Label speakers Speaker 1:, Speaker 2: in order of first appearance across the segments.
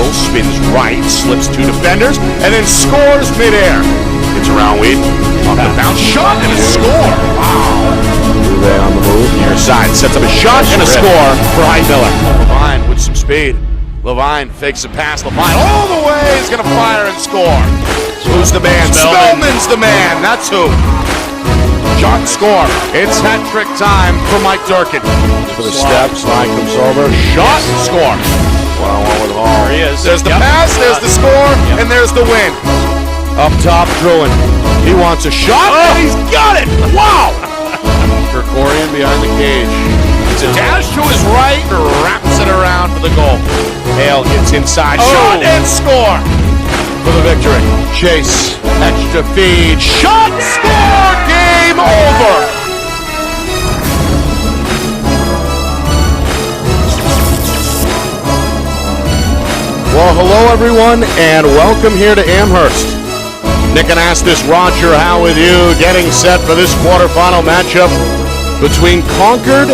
Speaker 1: middle, spins right, slips two defenders, and then scores midair. It's around Wheat, off the bounce, shot, and a score. Wow.
Speaker 2: They on the move.
Speaker 1: Near side, sets up a shot and a score for Miller. Levine with some speed. Levine fakes a pass. Levine all the way is going to fire and score. Who's the man? Spellman's the man. That's who. Shot, score. It's hat trick time for Mike Durkin.
Speaker 2: For the steps, line comes over.
Speaker 1: Shot, score.
Speaker 2: One-on-one with Hall.
Speaker 3: There he is.
Speaker 1: There's the pass, there's the score, and there's the win. Up top, Druin. He wants a shot, and he's got it. Wow.
Speaker 2: Kerkorian behind the cage.
Speaker 1: It's a dash to his right, wraps it around for the goal. Hale gets inside, shot and score for the victory. Chase, extra feed, shot, score, game over. Well, hello everyone, and welcome here to Amherst. Nick Anastas, Roger Howe with you, getting set for this quarterfinal matchup between Concord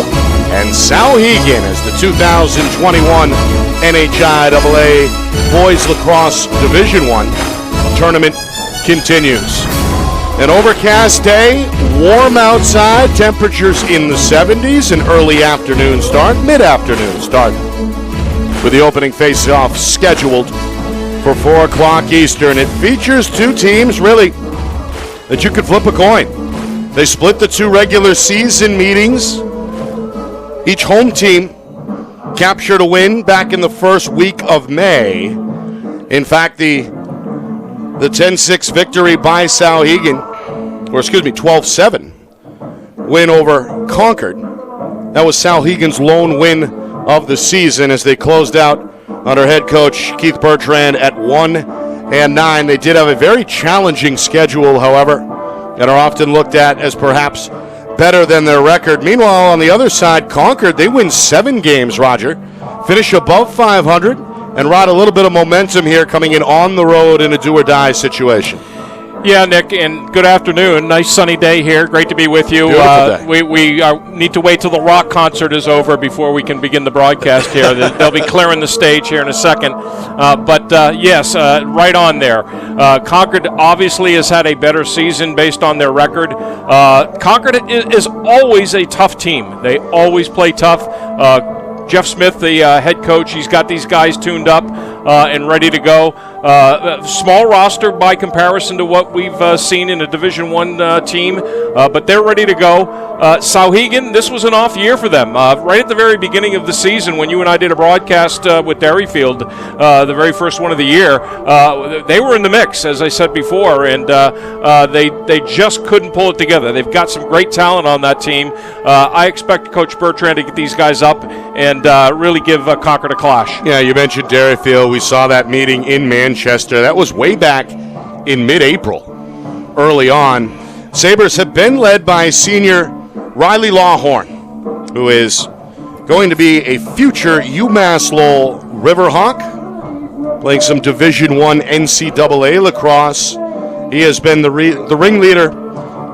Speaker 1: and Souhegan as the 2021 NHIAA Boys Lacrosse Division I tournament continues. An overcast day, warm outside, temperatures in the 70s, an early afternoon start, mid-afternoon start, with the opening face-off scheduled for 4 o'clock Eastern. It features two teams, really, that you could flip a coin. They split the two regular season meetings. Each home team captured a win back in the first week of May. In fact, the 10-6 victory by Souhegan, or excuse me, 12-7 win over Concord. That was Souhegan's lone win of the season as they closed out under head coach Keith Bertrand at 1-9. They did have a very challenging schedule, however, and are often looked at as perhaps better than their record. Meanwhile, on the other side, Concord, they win 7 games, Roger, finish above 500, and ride a little bit of momentum here coming in on the road in a do-or-die situation.
Speaker 3: Yeah, Nick, and good afternoon. Nice sunny day here. Great to be with you.
Speaker 1: Beautiful day.
Speaker 3: We need to wait till the rock concert is over before we can begin the broadcast here. They'll be clearing the stage here in a second. Yes, right on there. Concord obviously has had a better season based on their record. Concord is always a tough team. They always play tough. Jeff Smith, the head coach, he's got these guys tuned up and ready to go. Small roster by comparison to what we've seen in a Division I team, but they're ready to go. Souhegan, this was an off year for them. Right at the very beginning of the season, when you and I did a broadcast with Derryfield, the very first one of the year, they were in the mix, as I said before, and they just couldn't pull it together. They've got some great talent on that team. I expect Coach Bertrand to get these guys up and really give Concord a clash.
Speaker 1: Yeah, you mentioned Derryfield. We saw that meeting in Manchester. That was way back in mid-April, early on. Sabres have been led by senior Riley Lawhorn, who is going to be a future UMass Lowell Riverhawk, playing some Division I NCAA lacrosse. He has been the ringleader,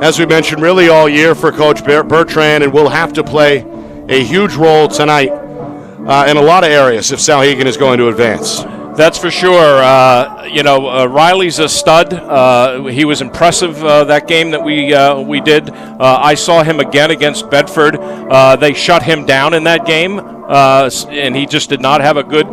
Speaker 1: as we mentioned, really all year for Coach Bertrand, and will have to play a huge role tonight in a lot of areas if Souhegan is going to advance.
Speaker 3: That's for sure. Riley's a stud. He was impressive that game that we did. I saw him again against Bedford. They shut him down in that game, and he just did not have a good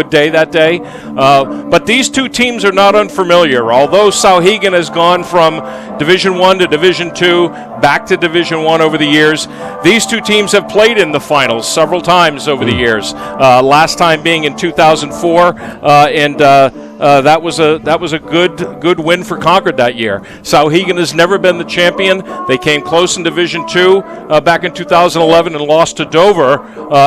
Speaker 3: day that day. But these two teams are not unfamiliar. Although Souhegan has gone from Division I to Division II, back to Division I over the years, these two teams have played in the finals several times over the years. Last time being in 2004, and that was a good win for Concord that year. Souhegan has never been the champion. They came close in Division II back in 2011 and lost to Dover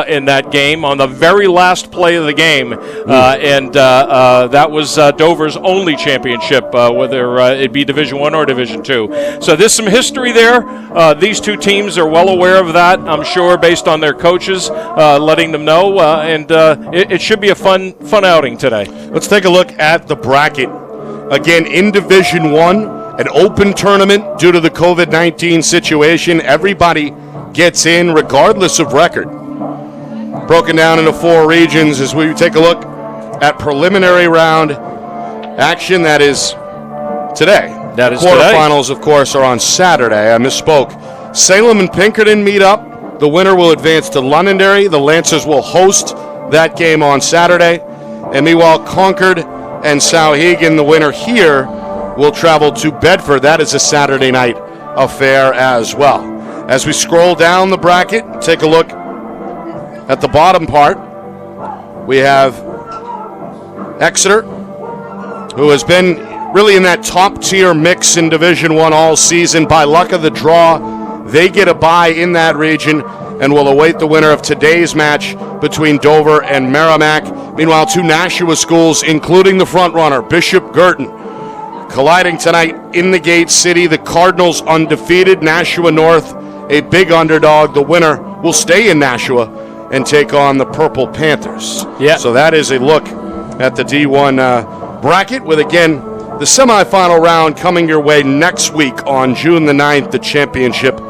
Speaker 3: in that game on the very last play of the game, and that was Dover's only championship, whether it be Division I or Division II. So there's some history there. These two teams are well aware of that, I'm sure, based on their coaches letting them know, and it should be a fun outing today.
Speaker 1: Let's take a look at the bracket. Again, in Division I, an open tournament due to the COVID-19 situation. Everybody gets in regardless of record. Broken down into 4 regions as we take a look at preliminary round action. That is today.
Speaker 3: That is
Speaker 1: quarterfinals, of course, are on Saturday. I misspoke. Salem and Pinkerton meet up. The winner will advance to Londonderry. The Lancers will host that game on Saturday. And meanwhile, Concord and Souhegan, the winner here, will travel to Bedford. That is a Saturday night affair as well. As we scroll down the bracket, take a look at the bottom part. We have Exeter, who has been really in that top-tier mix in Division I all season. By luck of the draw, they get a bye in that region and will await the winner of today's match between Dover and Merrimack. Meanwhile, two Nashua schools, including the front-runner, Bishop Girton, colliding tonight in the Gate City. The Cardinals undefeated, Nashua North a big underdog. The winner will stay in Nashua and take on the Purple Panthers.
Speaker 3: Yeah.
Speaker 1: So that is a look at the D1 bracket with, again, the semifinal round coming your way next week on June the 9th. The championship,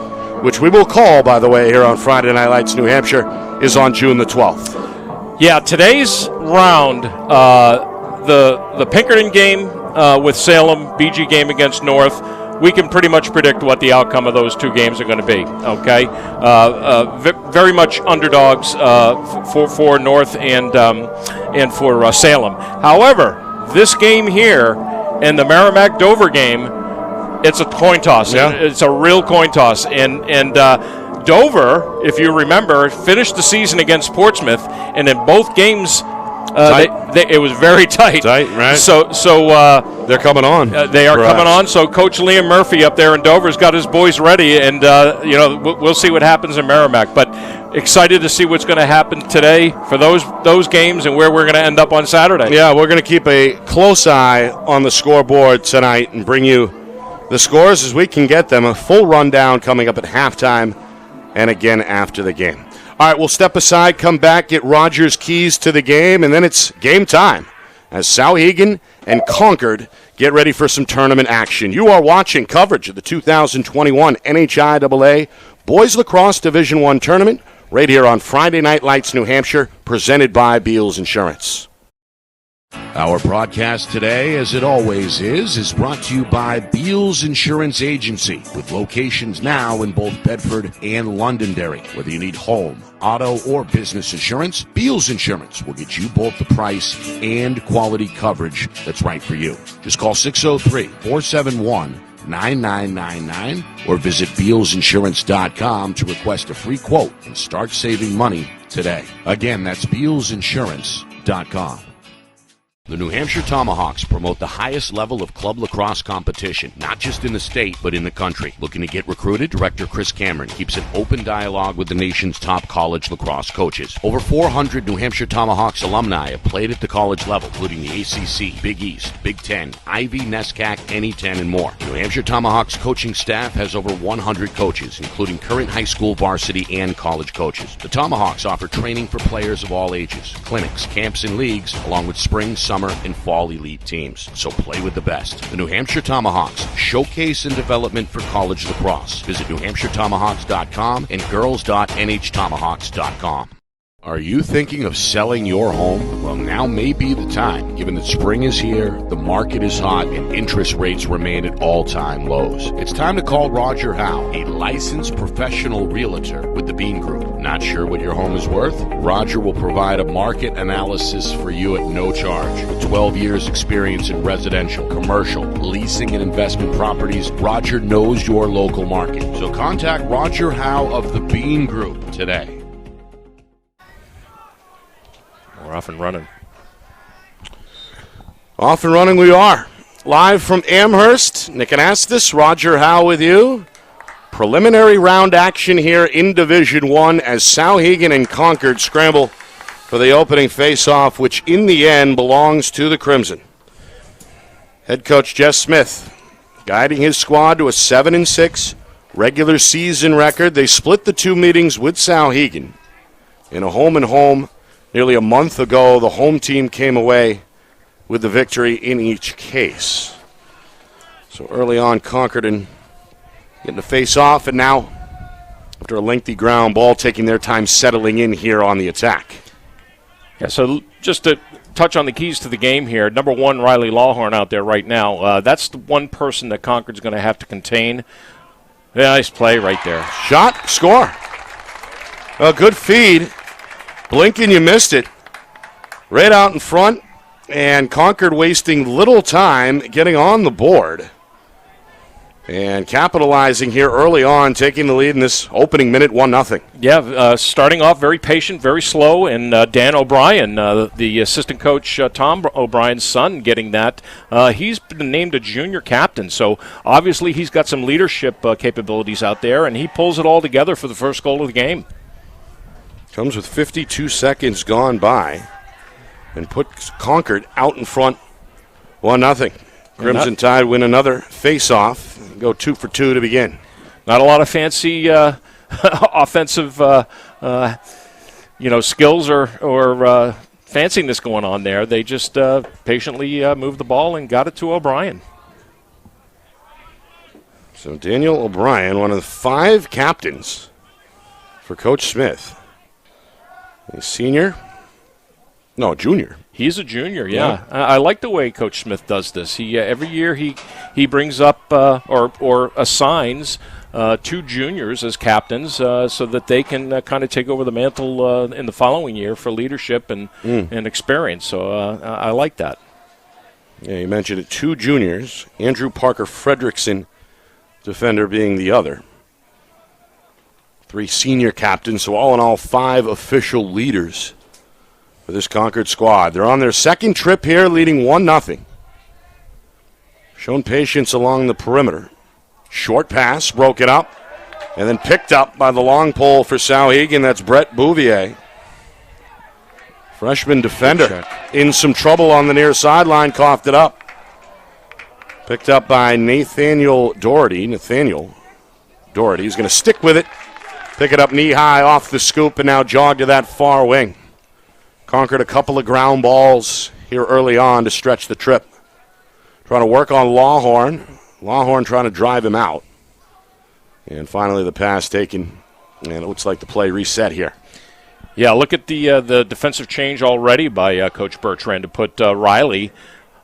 Speaker 1: which we will call, by the way, here on Friday Night Lights, New Hampshire, is on June the 12th.
Speaker 3: Yeah, today's round, the Pinkerton game with Salem, BG game against North, we can pretty much predict what the outcome of those two games are going to be, okay? Very much underdogs for North and for Salem. However, this game here and the Merrimack-Dover game, it's a coin toss.
Speaker 1: Yeah.
Speaker 3: It's a real coin toss. And Dover, if you remember, finished the season against Portsmouth, and in both games, it was very tight.
Speaker 1: Tight, right.
Speaker 3: So
Speaker 1: they're coming on.
Speaker 3: they are
Speaker 1: perhaps.
Speaker 3: coming on. So Coach Liam Murphy up there in Dover's got his boys ready, and we'll see what happens in Merrimack. But excited to see what's going to happen today for those games and where we're going to end up on Saturday.
Speaker 1: Yeah, we're going to keep a close eye on the scoreboard tonight and bring you the scores as we can get them. A full rundown coming up at halftime and again after the game. All right, we'll step aside, come back, get Roger's keys to the game, and then it's game time as Souhegan and Concord get ready for some tournament action. You are watching coverage of the 2021 NHIAA Boys Lacrosse Division I Tournament right here on Friday Night Lights, New Hampshire, presented by Beals Insurance.
Speaker 4: Our broadcast today, as it always is brought to you by Beals Insurance Agency, with locations now in both Bedford and Londonderry. Whether you need home, auto, or business insurance, Beals Insurance will get you both the price and quality coverage that's right for you. Just call 603-471-9999 or visit BealsInsurance.com to request a free quote and start saving money today. Again, that's BealsInsurance.com. The New Hampshire Tomahawks promote the highest level of club lacrosse competition, not just in the state, but in the country. Looking to get recruited? Director Chris Cameron keeps an open dialogue with the nation's top college lacrosse coaches. Over 400 New Hampshire Tomahawks alumni have played at the college level, including the ACC, Big East, Big Ten, Ivy, NESCAC, NE10, and more. New Hampshire Tomahawks coaching staff has over 100 coaches, including current high school varsity and college coaches. The Tomahawks offer training for players of all ages, clinics, camps, and leagues, along with spring, summer, and fall elite teams. So play with the best. The New Hampshire Tomahawks, showcase and development for college lacrosse. Visit NewHampshireTomahawks.com and girls.nhtomahawks.com. Are you thinking of selling your home? Well, now may be the time, given that spring is here, the market is hot, and interest rates remain at all-time lows. It's time to call Roger Howe, a licensed professional realtor with the Bean Group. Not sure what your home is worth? Roger will provide a market analysis for you at no charge. With 12 years experience in residential, commercial, leasing, and investment properties, Roger knows your local market. So contact Roger Howe of the Bean Group today.
Speaker 3: We're off and running.
Speaker 1: Off and running we are. Live from Amherst, Nick Anastas, Roger Howe with you. Preliminary round action here in Division I as Souhegan and Concord scramble for the opening face-off, which in the end belongs to the Crimson. Head coach Jess Smith guiding his squad to a 7-6 regular season record. They split the two meetings with Souhegan in a home-and-home. Nearly a month ago, the home team came away with the victory in each case. So early on, Concord and getting to face off, and now, after a lengthy ground ball, taking their time settling in here on the attack.
Speaker 3: Yeah, so just to touch on the keys to the game here, number one, Riley Lawhorn out there right now. That's the one person that Concord's going to have to contain. Yeah, nice play right there.
Speaker 1: Shot, score. A good feed. Blinking, you missed it. Right out in front, and Concord wasting little time getting on the board. And capitalizing here early on, taking the lead in this opening minute, 1-0.
Speaker 3: Yeah, starting off very patient, very slow, and Dan O'Brien, the assistant coach, Tom O'Brien's son, getting that. He's been named a junior captain, so obviously he's got some leadership capabilities out there, and he pulls it all together for the first goal of the game.
Speaker 1: Comes with 52 seconds gone by and puts Concord out in front, 1-0. Crimson Tide win another face-off. Go 2 for 2 to begin.
Speaker 3: Not a lot of fancy offensive, skills or fanciness going on there. They just patiently moved the ball and got it to O'Brien.
Speaker 1: So Daniel O'Brien, one of the 5 captains for Coach Smith. A senior? No, junior.
Speaker 3: He's a junior, yeah. I like the way Coach Smith does this. He every year he brings up or assigns 2 juniors as captains so that they can kind of take over the mantle in the following year for leadership and experience. So I like that.
Speaker 1: Yeah, you mentioned it. 2 juniors. Andrew Parker Fredrickson, defender, being the other. 3 senior captains, so all in all 5 official leaders for this Concord squad. They're on their second trip here, leading 1-0. Shown patience along the perimeter. Short pass, broken up, and then picked up by the long pole for Souhegan. That's Brett Bouvier. Freshman defender in some trouble on the near sideline, coughed it up. Picked up by Nathaniel Doherty. Nathaniel Doherty is going to stick with it. Pick it up knee high off the scoop and now jog to that far wing. Conquered a couple of ground balls here early on to stretch the trip. Trying to work on Lawhorn. Lawhorn trying to drive him out. And finally the pass taken, and it looks like the play reset here.
Speaker 3: Yeah, look at the defensive change already by Coach Bertrand to put Riley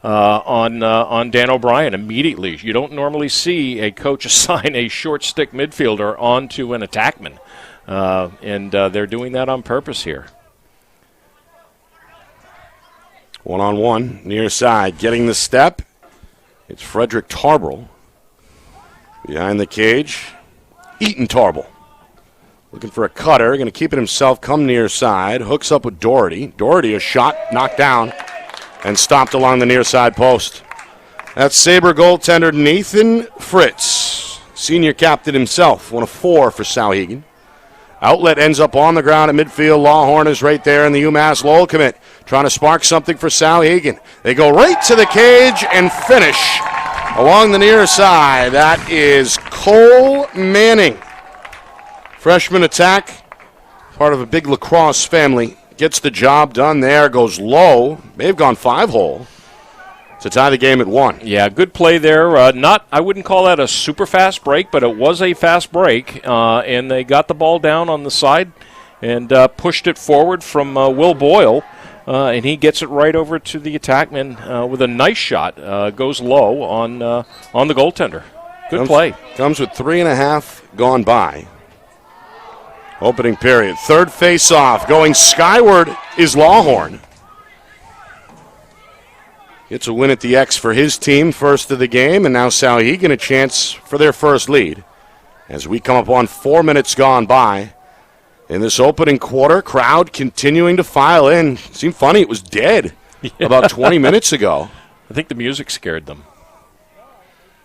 Speaker 3: on Dan O'Brien immediately. You don't normally see a coach assign a short stick midfielder onto an attackman, and they're doing that on purpose here.
Speaker 1: 1-on-1, near side, getting the step. It's Frederick Tarble. Behind the cage, Eaton Tarble. Looking for a cutter, going to keep it himself, come near side, hooks up with Doherty. Doherty, a shot, knocked down, and stopped along the near side post. That's Sabre goaltender Nathan Fritz, senior captain himself, one of 4 for Souhegan. Outlet ends up on the ground at midfield. Lawhorn is right there, and the UMass Lowell commit trying to spark something for Souhegan. They go right to the cage and finish along the near side. That is Cole Manning. Freshman attack, part of a big Lacrosse family. Gets the job done there, goes low. May have gone 5-hole to tie the game at 1.
Speaker 3: Yeah, good play there. I wouldn't call that a super fast break, but it was a fast break, and they got the ball down on the side and pushed it forward from Will Boyle, and he gets it right over to the attackman with a nice shot. Goes low on the goaltender. Good play.
Speaker 1: Comes with 3.5 gone by. Opening period. Third face-off. Going skyward is Lawhorn. Gets a win at the X for his team, first of the game, and now Souhegan a chance for their first lead. As we come up on 4 minutes gone by in this opening quarter, crowd continuing to file in. Seemed funny, it was dead about 20 minutes ago.
Speaker 3: I think the music scared them.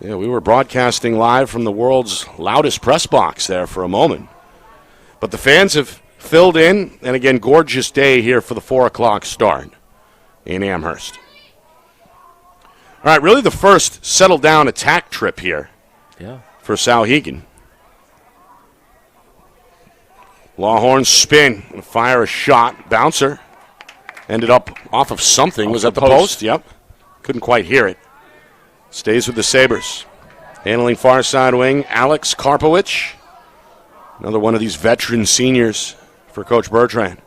Speaker 1: Yeah, we were broadcasting live from the world's loudest press box there for a moment. But the fans have filled in, and again, gorgeous day here for the 4 o'clock start in Amherst. All right, really the first settled-down attack trip here for Souhegan. Lawhorn spin and fire a shot. Bouncer ended up off of something. Was that the post? Yep. Couldn't quite hear it. Stays with the Sabres. Handling far side wing, Alex Karpowicz. Another one of these veteran seniors for Coach Bertrand.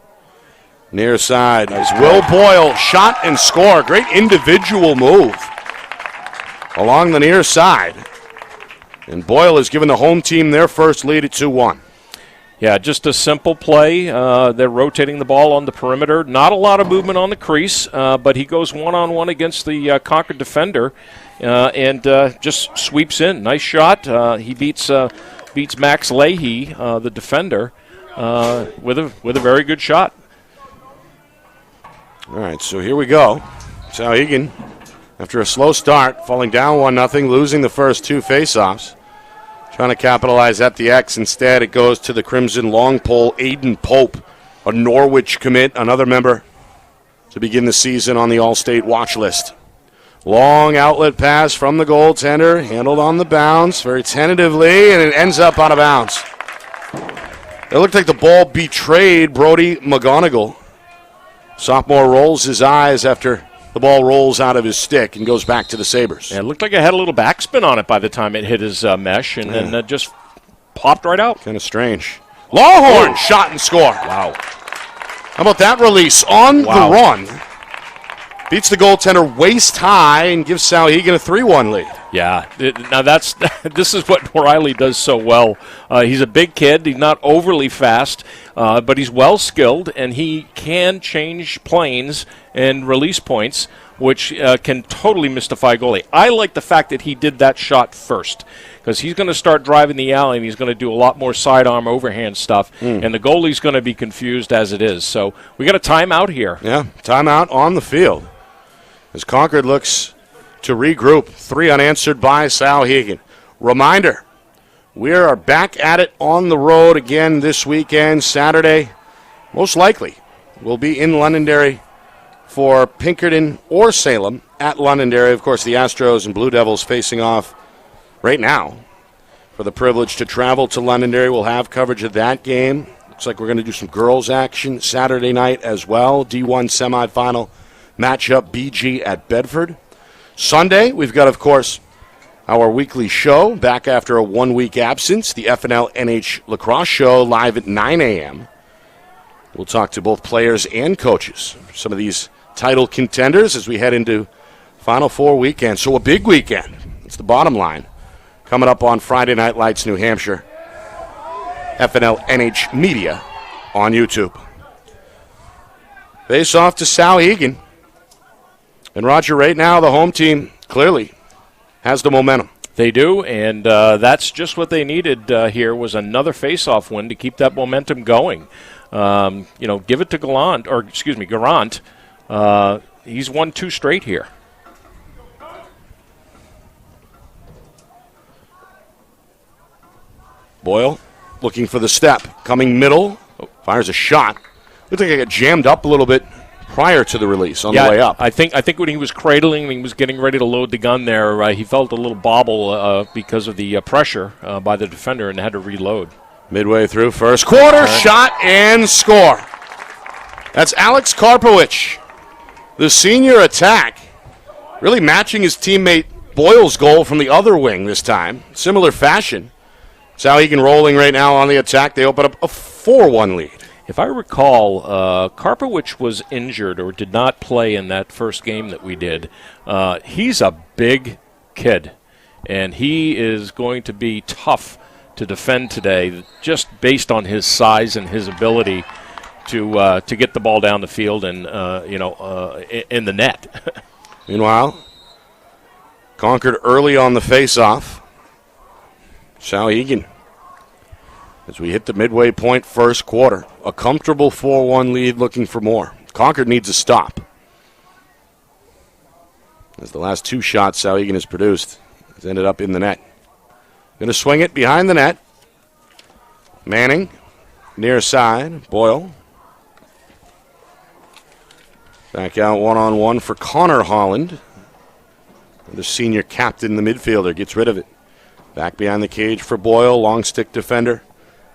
Speaker 1: Near side is Will Boyle. Shot and score. Great individual move along the near side. And Boyle has given the home team their first lead at 2-1.
Speaker 3: Yeah, just a simple play. They're rotating the ball on the perimeter. Not a lot of movement on the crease, but he goes one-on-one against the Concord defender and just sweeps in. Nice shot. He beats Max Leahy, the defender, with a very good shot.
Speaker 1: All right, so here we go. Souhegan, after a slow start, falling down 1-0, losing the first two faceoffs. Trying to capitalize at the X. Instead, it goes to the Crimson long pole, Aiden Pope, a Norwich commit, another member to begin the season on the All-State watch list. Long outlet pass from the goaltender, handled on the bounce very tentatively, and it ends up out of bounds. It looked like the ball betrayed Brody McGonigal. Sophomore rolls his eyes after the ball rolls out of his stick and goes back to the Sabres.
Speaker 3: Yeah, it looked like it had a little backspin on it by the time it hit his mesh, and then just popped right out.
Speaker 1: Kind of strange. Lawhorn, shot and score.
Speaker 3: Wow.
Speaker 1: How about that release on the run? Beats the goaltender waist high and gives Souhegan a 3-1 lead.
Speaker 3: Yeah, now this is what Riley does so well. He's a big kid. He's not overly fast, but he's well skilled, and he can change planes and release points, which can totally mystify a goalie. I like the fact that he did that shot first, because he's going to start driving the alley, and he's going to do a lot more sidearm overhand stuff, and the goalie's going to be confused as it is. So we got a timeout here.
Speaker 1: Yeah, timeout on the field as Concord looks to regroup. 3 unanswered by Souhegan. Reminder, we are back at it on the road again this weekend, Saturday. Most likely we'll be in Londonderry for Pinkerton or Salem at Londonderry. Of course, the Astros and Blue Devils facing off right now for the privilege to travel to Londonderry. We'll have coverage of that game. Looks like we're going to do some girls action Saturday night as well. D1 semifinal matchup, BG at Bedford. Sunday, we've got, of course, our weekly show back after a 1-week absence, the FNL NH Lacrosse show live at 9 a.m. We'll talk to both players and coaches, some of these title contenders as we head into Final Four weekend. So a big weekend. That's the bottom line. Coming up on Friday Night Lights, New Hampshire. FNL NH Media on YouTube. Face off to Souhegan. And Roger, right now the home team clearly has the momentum.
Speaker 3: They do, and that's just what they needed here was another face-off win to keep that momentum going. Give it to Garant. He's won 2 straight here.
Speaker 1: Boyle looking for the step, coming middle, fires a shot. Looks like it got jammed up a little bit prior to the release on the way up.
Speaker 3: I think when he was cradling, he was getting ready to load the gun there, he felt a little bobble because of the pressure by the defender and had to reload.
Speaker 1: Midway through first quarter, shot and score. That's Alex Karpowicz, the senior attack, really matching his teammate Boyle's goal from the other wing this time. Similar fashion. Souhegan rolling right now on the attack. They open up a 4-1 lead.
Speaker 3: If I recall, Karpowicz was injured or did not play in that first game that we did. He's a big kid, and he is going to be tough to defend today, just based on his size and his ability to get the ball down the field and in the net.
Speaker 1: Meanwhile, Concord early on the face-off. Souhegan, as we hit the midway point first quarter, a comfortable 4-1 lead, looking for more. Concord needs a stop, as the last 2 shots Souhegan has produced has ended up in the net. Going to swing it behind the net. Manning, near side. Boyle. Back out one-on-one for Connor Holland. The senior captain, the midfielder, gets rid of it. Back behind the cage for Boyle, long stick defender.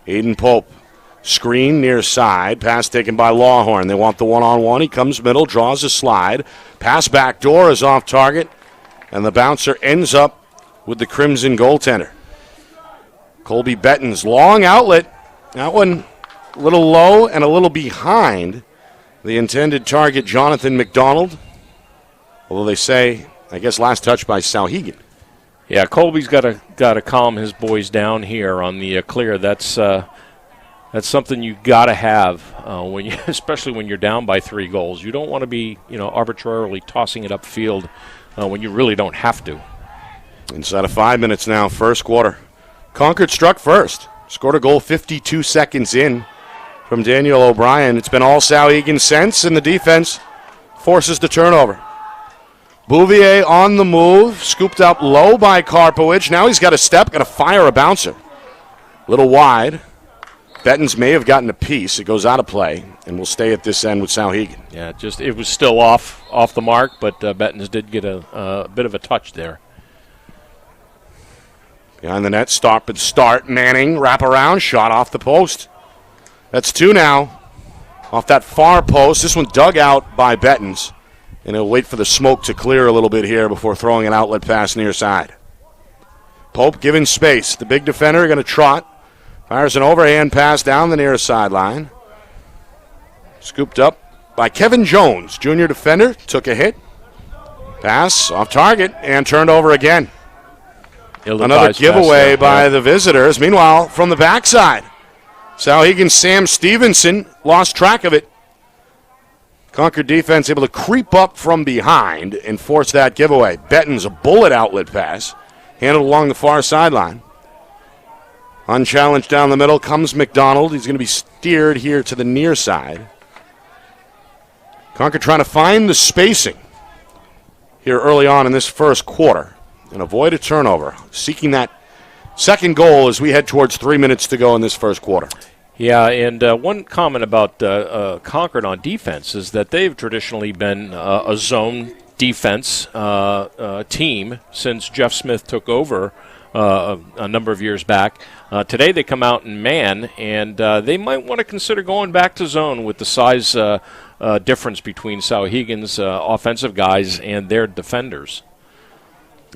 Speaker 1: Aiden Pope. Screen near side. Pass taken by Lawhorn. They want the one-on-one. He comes middle, draws a slide. Pass back door is off target. And the bouncer ends up with the Crimson goaltender. Colby Bettens, long outlet. That one a little low and a little behind. The intended target, Jonathan McDonald. Although they say, I guess, last touch by Souhegan.
Speaker 3: Yeah, Colby's got to calm his boys down here on the clear. That's something you got to have when you, especially when you're down by 3 goals. You don't want to be, arbitrarily tossing it upfield when you really don't have to.
Speaker 1: Inside of 5 minutes now, first quarter. Concord struck first. Scored a goal 52 seconds in from Daniel O'Brien. It's been all Souhegan since, and the defense forces the turnover. Bouvier on the move, scooped up low by Karpowicz. Now he's got a step, got to fire a bouncer. Little wide. Bettens may have gotten a piece. It goes out of play, and will stay at this end with Souhegan.
Speaker 3: Yeah, it was still off the mark, but Bettens did get a bit of a touch there.
Speaker 1: Behind the net, start. Manning, wrap around, shot off the post. That's 2 now. Off that far post. This one dug out by Bettens. And he'll wait for the smoke to clear a little bit here before throwing an outlet pass near side. Pope given space. The big defender going to trot. Fires an overhand pass down the near sideline. Scooped up by Kevin Jones. Junior defender took a hit. Pass off target and turned over again. Another giveaway by the visitors. Meanwhile, from the backside, Souhegan Sam Stevenson lost track of it. Concord defense able to creep up from behind and force that giveaway. Bettens, a bullet outlet pass, handled along the far sideline. Unchallenged down the middle comes McDonald. He's going to be steered here to the near side. Concord trying to find the spacing here early on in this first quarter and avoid a turnover, seeking that second goal as we head towards 3 minutes to go in this first quarter.
Speaker 3: Yeah, and one comment about Concord on defense is that they've traditionally been a zone defense team since Jeff Smith took over a number of years back. Today they come out in man, and they might want to consider going back to zone with the size difference between Souhegan's offensive guys and their defenders.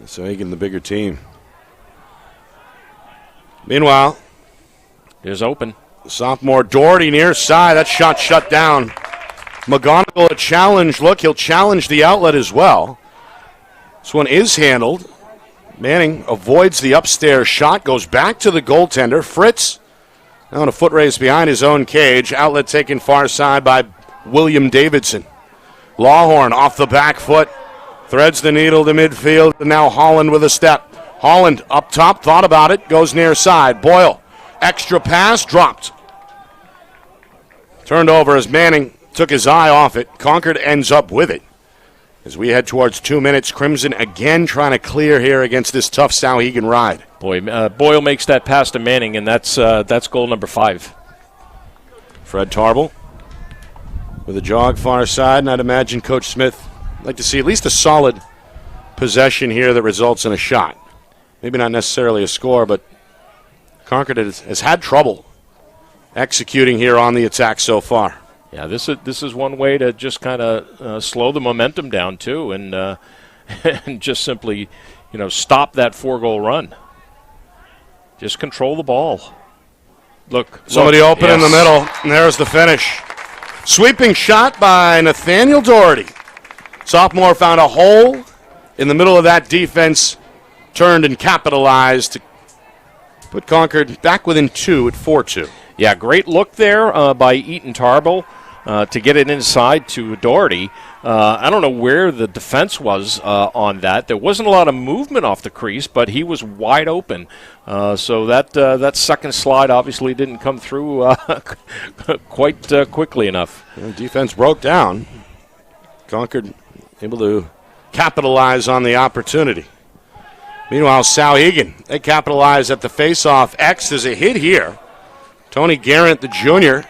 Speaker 1: Souhegan, the bigger team. Meanwhile,
Speaker 3: there's open.
Speaker 1: Sophomore Doherty near side. That shot shut down. McGonigal a challenge. Look, he'll challenge the outlet as well. This one is handled. Manning avoids the upstairs shot. Goes back to the goaltender. Fritz now on a foot race behind his own cage. Outlet taken far side by William Davidson. Lawhorn off the back foot. Threads the needle to midfield. And now Holland with a step. Holland up top. Thought about it. Goes near side. Boyle. Extra pass, dropped. Turned over as Manning took his eye off it. Concord ends up with it. As we head towards 2 minutes, Crimson again trying to clear here against this tough Souhegan ride.
Speaker 3: Boy, Boyle makes that pass to Manning, and that's goal number 5.
Speaker 1: Fred Tarbell with a jog far side, and I'd imagine Coach Smith would like to see at least a solid possession here that results in a shot. Maybe not necessarily a score, but Concord has had trouble executing here on the attack so far.
Speaker 3: Yeah, this is one way to just kind of slow the momentum down too, and and just simply, stop that 4-goal run. Just control the ball. Look,
Speaker 1: somebody open in the middle, and there's the finish. Sweeping shot by Nathaniel Doherty. Sophomore found a hole in the middle of that defense, turned and capitalized to put Concord back within 2 at 4-2.
Speaker 3: Yeah, great look there by Eaton Tarbell to get it inside to Doherty. I don't know where the defense was on that. There wasn't a lot of movement off the crease, but he was wide open. So that second slide obviously didn't come through quite quickly enough.
Speaker 1: The defense broke down. Concord able to capitalize on the opportunity. Meanwhile, Souhegan, they capitalize at the faceoff. X is a hit here. Tony Garrett, the junior,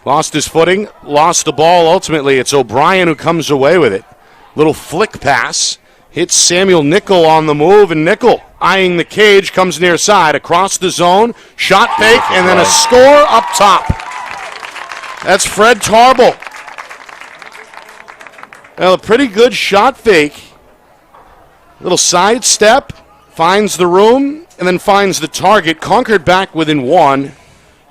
Speaker 1: lost his footing, lost the ball. Ultimately, it's O'Brien who comes away with it. Little flick pass. Hits Samuel Nickel on the move, and Nickel, eyeing the cage, comes near side. Across the zone, shot fake, and then a score up top. That's Fred Tarbell. Well, a pretty good shot fake. Little side step, finds the room, and then finds the target. Concord back within 1.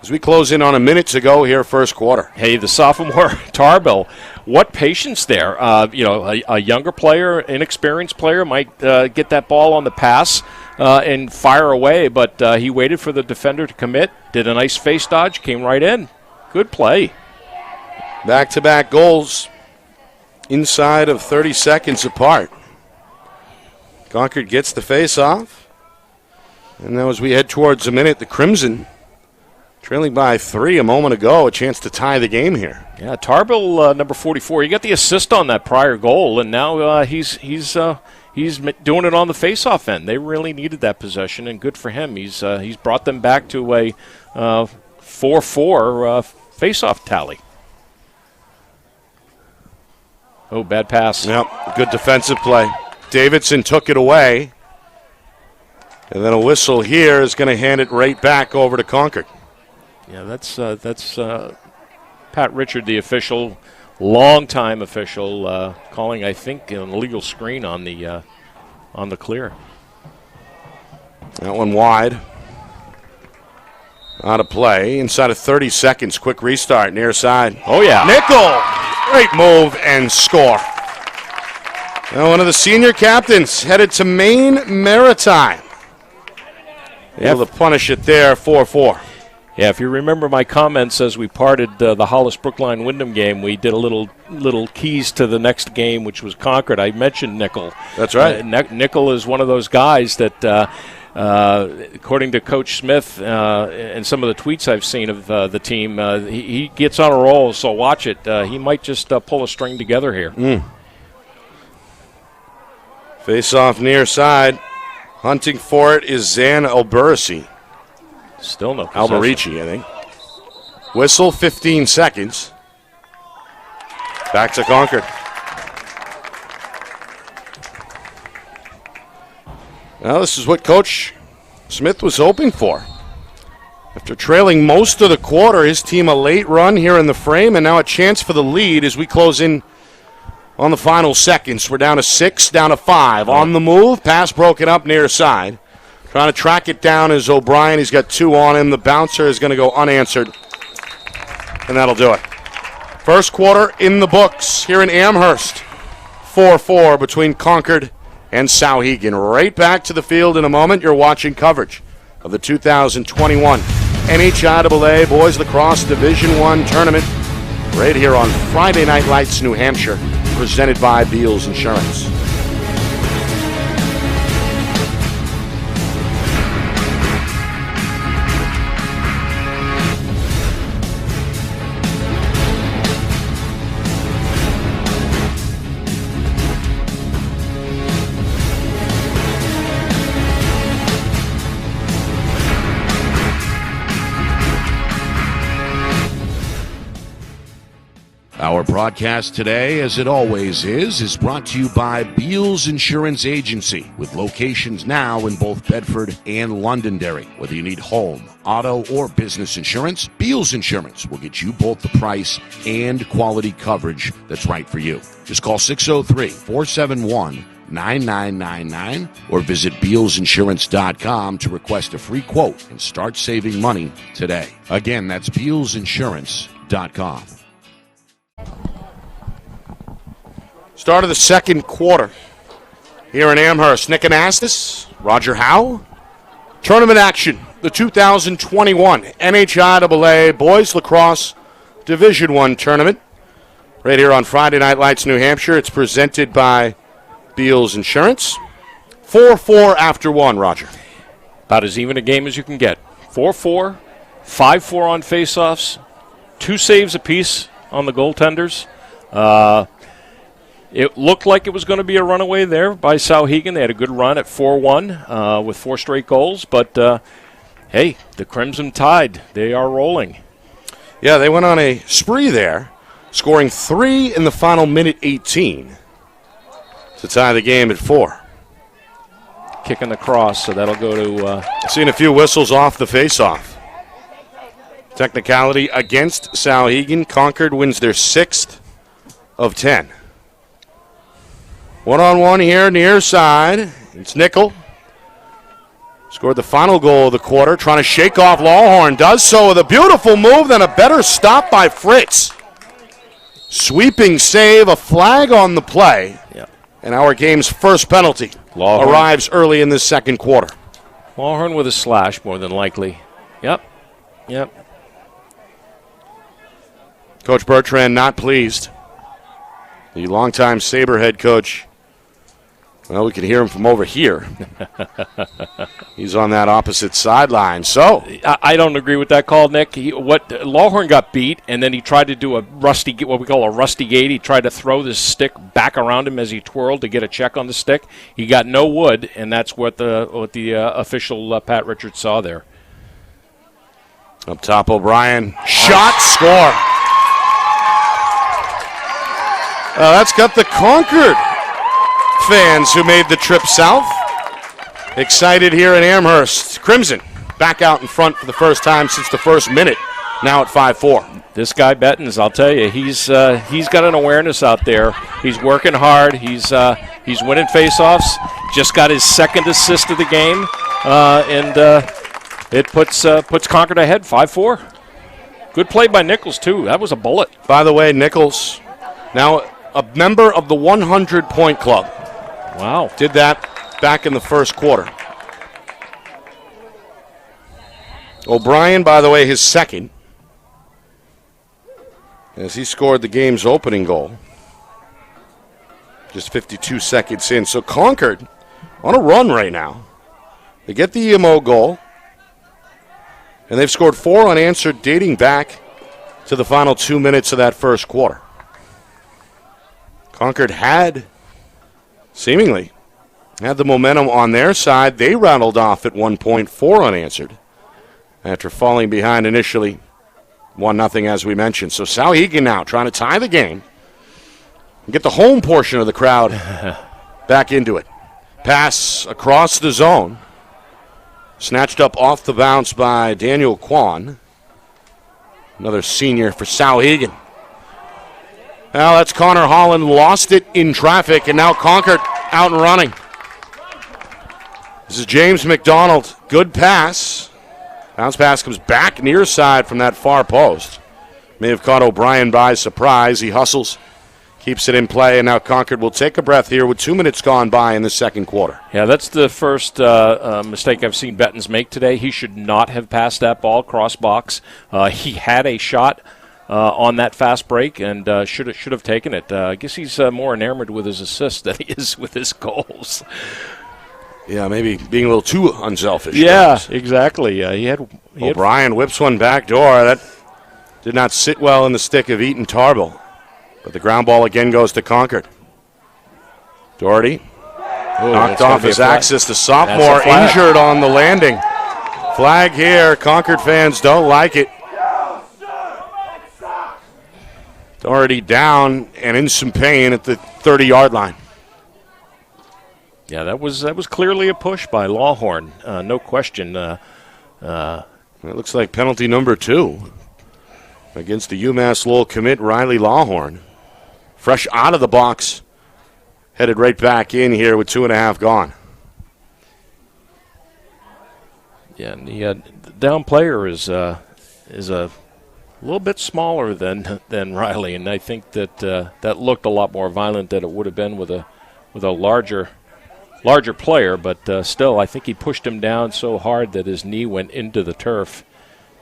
Speaker 1: As we close in on a minute to go here, first quarter.
Speaker 3: Hey, the sophomore Tarbell, what patience there. A younger player, inexperienced player might get that ball on the pass and fire away, but he waited for the defender to commit, did a nice face dodge, came right in. Good play.
Speaker 1: Back-to-back goals inside of 30 seconds apart. Concord gets the face-off. And now as we head towards a minute, the Crimson trailing by 3 a moment ago, a chance to tie the game here.
Speaker 3: Yeah, Tarbell, number 44, he got the assist on that prior goal, and now he's doing it on the face-off end. They really needed that possession, and good for him. He's brought them back to a 4-4 face-off tally. Oh, bad pass.
Speaker 1: Yep, good defensive play. Davidson took it away, and then a whistle here is going to hand it right back over to Concord.
Speaker 3: Yeah, that's Pat Richard, the official, long-time official, calling, I think, an illegal screen on the clear.
Speaker 1: That one wide. Out of play. Inside of 30 seconds. Quick restart. Near side.
Speaker 3: Oh, yeah.
Speaker 1: Nickel. Great move and score. Now one of the senior captains headed to Maine Maritime. Able to punish it there, 4-4.
Speaker 3: Yeah, if you remember my comments as we parted the Hollis Brookline Wyndham game, we did a little keys to the next game, which was Concord. I mentioned Nickel.
Speaker 1: That's right.
Speaker 3: Nickel is one of those guys that, according to Coach Smith and some of the tweets I've seen of the team, he gets on a roll, so watch it. He might just pull a string together here.
Speaker 1: Face off near side. Hunting for it is Zan Alberici.
Speaker 3: Still no possession.
Speaker 1: Alberici, I think. Whistle, 15 seconds. Back to Concord. Well, this is what Coach Smith was hoping for. After trailing most of the quarter, his team a late run here in the frame, and now a chance for the lead as we close in on the final seconds. We're down to 6, down to 5. On the move, pass broken up near side. Trying to track it down is O'Brien. He's got 2 on him. The bouncer is going to go unanswered, and that'll do it. First quarter in the books here in Amherst. 4-4 between Concord and Souhegan. Right back to the field in a moment. You're watching coverage of the 2021 NHIAA Boys Lacrosse Division I Tournament right here on Friday Night Lights, New Hampshire, presented by Beals Insurance.
Speaker 4: Our broadcast today, as it always is brought to you by Beals Insurance Agency, with locations now in both Bedford and Londonderry. Whether you need home, auto, or business insurance, Beals Insurance will get you both the price and quality coverage that's right for you. Just call 603-471-9999 or visit BealsInsurance.com to request a free quote and start saving money today. Again, that's BealsInsurance.com.
Speaker 1: Start of the second quarter here in Amherst. Nick Anastas, Roger Howe. Tournament action, the 2021 NHIAA Boys Lacrosse Division I Tournament. Right here on Friday Night Lights, New Hampshire. It's presented by Beals Insurance. 4-4 after 1, Roger.
Speaker 3: About as even a game as you can get. 4-4, 5-4 on faceoffs, 2 saves apiece on the goaltenders. It looked like it was going to be a runaway there by Souhegan. They had a good run at 4-1 with 4 straight goals. But, hey, the Crimson Tide, they are rolling.
Speaker 1: Yeah, they went on a spree there, scoring 3 in the final minute 18 to tie the game at 4.
Speaker 3: Kicking the cross, so that'll go to...
Speaker 1: Seen a few whistles off the faceoff. Technicality against Souhegan. Concord wins their 6th of 10. One-on-one here, near side. It's Nickel. Scored the final goal of the quarter, trying to shake off Lawhorn. Does so with a beautiful move, then a better stop by Fritz. Sweeping save, a flag on the play.
Speaker 3: Yeah.
Speaker 1: And our game's first penalty arrives early in the second quarter.
Speaker 3: Lawhorn with a slash, more than likely. Yep.
Speaker 1: Coach Bertrand not pleased. The longtime Sabre head coach. Well, we can hear him from over here. He's on that opposite sideline. So
Speaker 3: I don't agree with that call, Nick. Lawhorn got beat, and then he tried to do what we call a rusty gate. He tried to throw the stick back around him as he twirled to get a check on the stick. He got no wood, and that's what the official Pat Richards saw there.
Speaker 1: Up top, O'Brien. Shot, score. That's got the Concord fans who made the trip south excited here in Amherst. Crimson back out in front for the first time since the first minute, now at 5-4.
Speaker 3: This guy Bettens, I'll tell you, he's got an awareness out there. He's working hard. He's winning faceoffs. Just got his second assist of the game, and it puts Concord ahead 5-4. Good play by Nichols too. That was a bullet.
Speaker 1: By the way, Nichols now a member of the 100-point club.
Speaker 3: Wow.
Speaker 1: Did that back in the first quarter. O'Brien, by the way, his second, as he scored the game's opening goal. Just 52 seconds in. So Concord on a run right now. They get the EMO goal, and they've scored 4 unanswered dating back to the final 2 minutes of that first quarter. Concord seemingly had the momentum on their side. They rattled off at 1 point, 4 unanswered, after falling behind initially 1-0, as we mentioned. So Souhegan now trying to tie the game and get the home portion of the crowd back into it. Pass across the zone. Snatched up off the bounce by Daniel Kwan. Another senior for Souhegan. Well, that's Connor Holland, lost it in traffic, and now Concord out and running. This is James McDonald. Good pass. Bounce pass comes back near side from that far post. May have caught O'Brien by surprise. He hustles, keeps it in play, and now Concord will take a breath here with 2 minutes gone by in the second quarter.
Speaker 3: Yeah, that's the first mistake I've seen Bettens make today. He should not have passed that ball cross box. He had a shot on that fast break and should have taken it. I guess he's more enamored with his assists than he is with his goals.
Speaker 1: Yeah, maybe being a little too unselfish.
Speaker 3: Yeah, exactly.
Speaker 1: O'Brien whips one back door. That did not sit well in the stick of Eaton Tarble. But the ground ball again goes to Concord. Doherty knocked off his axis. The sophomore injured on the landing. Flag here. Concord fans don't like it. Doherty down and in some pain at the 30-yard line.
Speaker 3: Yeah, that was clearly a push by Lawhorn, no question.
Speaker 1: It looks like penalty number 2 against the UMass Lowell commit Riley Lawhorn. Fresh out of the box, headed right back in here with 2.5 gone.
Speaker 3: Yeah, and the down player is a little bit smaller than Riley, and I think that looked a lot more violent than it would have been with a larger player, but still, I think he pushed him down so hard that his knee went into the turf,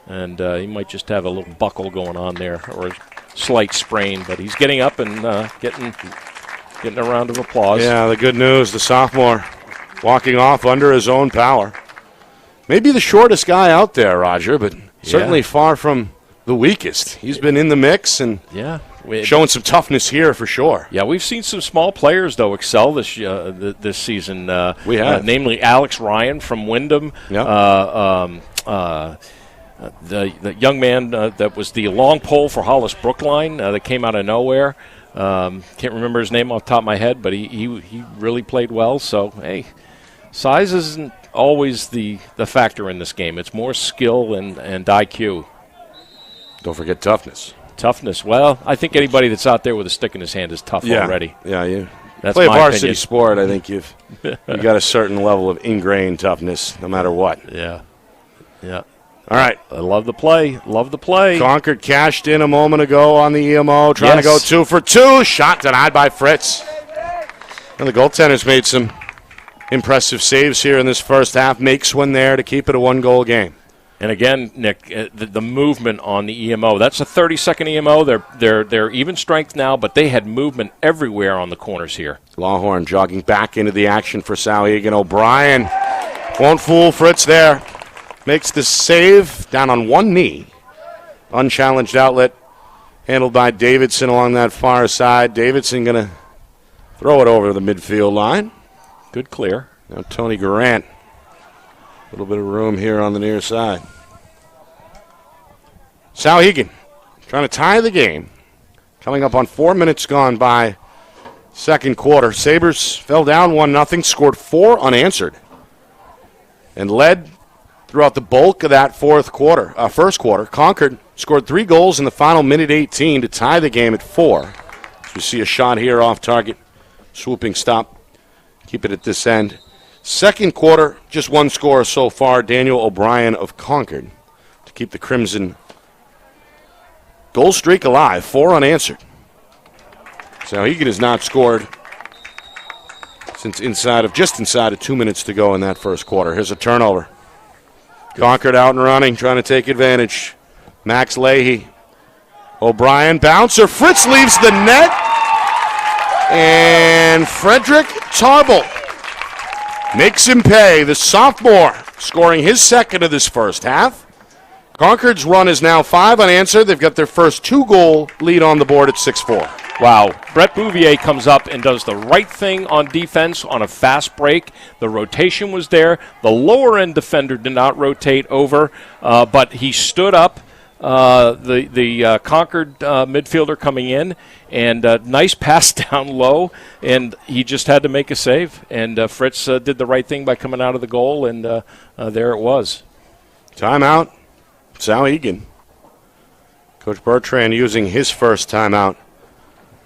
Speaker 3: and he might just have a little buckle going on there or a slight sprain, but he's getting up and getting a round of applause.
Speaker 1: Yeah, the good news, the sophomore walking off under his own power. Maybe the shortest guy out there, Roger, but certainly far from the weakest. He's been in the mix and showing some toughness here for sure.
Speaker 3: Yeah, we've seen some small players, though, excel this season.
Speaker 1: We have.
Speaker 3: Namely Alex Ryan from Wyndham.
Speaker 1: Yep.
Speaker 3: The young man that was the long pole for Hollis Brookline that came out of nowhere. Can't remember his name off the top of my head, but he really played well. So, hey, size isn't always the factor in this game. It's more skill and IQ.
Speaker 1: Don't forget toughness.
Speaker 3: Toughness. Well, I think anybody that's out there with a stick in his hand is tough already.
Speaker 1: Yeah, you
Speaker 3: That's
Speaker 1: Play a
Speaker 3: my
Speaker 1: varsity
Speaker 3: opinion.
Speaker 1: sport, I think you got a certain level of ingrained toughness, no matter what.
Speaker 3: Yeah.
Speaker 1: All right.
Speaker 3: I love the play. Love the play.
Speaker 1: Concord cashed in a moment ago on the EMO, trying to go 2 for 2. Shot denied by Fritz. And the goaltenders made some impressive saves here in this first half. Makes one there to keep it a 1-goal game.
Speaker 3: And again, Nick, the movement on the EMO. That's a 30-second EMO. They're even strength now, but they had movement everywhere on the corners here.
Speaker 1: Lawhorn jogging back into the action for Souhegan. O'Brien won't fool Fritz there. Makes the save down on one knee. Unchallenged outlet handled by Davidson along that far side. Davidson going to throw it over the midfield line.
Speaker 3: Good clear.
Speaker 1: Now Tony Garant. A little bit of room here on the near side. Souhegan trying to tie the game. Coming up on 4 minutes gone by second quarter. Sabres fell down 1-0, scored 4 unanswered, and led throughout the bulk of that first quarter. Concord scored 3 goals in the final minute 18 to tie the game at 4. So we see a shot here off target. Swooping stop. Keep it at this end. Second quarter, just 1 score so far. Daniel O'Brien of Concord to keep the Crimson goal streak alive. 4 unanswered. Souhegan has not scored since just inside of 2 minutes to go in that first quarter. Here's a turnover. Concord out and running, trying to take advantage. Max Leahy. O'Brien, bouncer. Fritz leaves the net. And Frederick Tarbell makes him pay. The sophomore scoring his second of this first half. Concord's run is now 5 unanswered. They've got their first 2-goal lead on the board at 6-4.
Speaker 3: Wow. Brett Bouvier comes up and does the right thing on defense on a fast break. The rotation was there. The lower-end defender did not rotate over, but he stood up. The Concord midfielder coming in, and nice pass down low, and he just had to make a save. And Fritz did the right thing by coming out of the goal, and there it was.
Speaker 1: Timeout, Souhegan. Coach Bertrand using his first timeout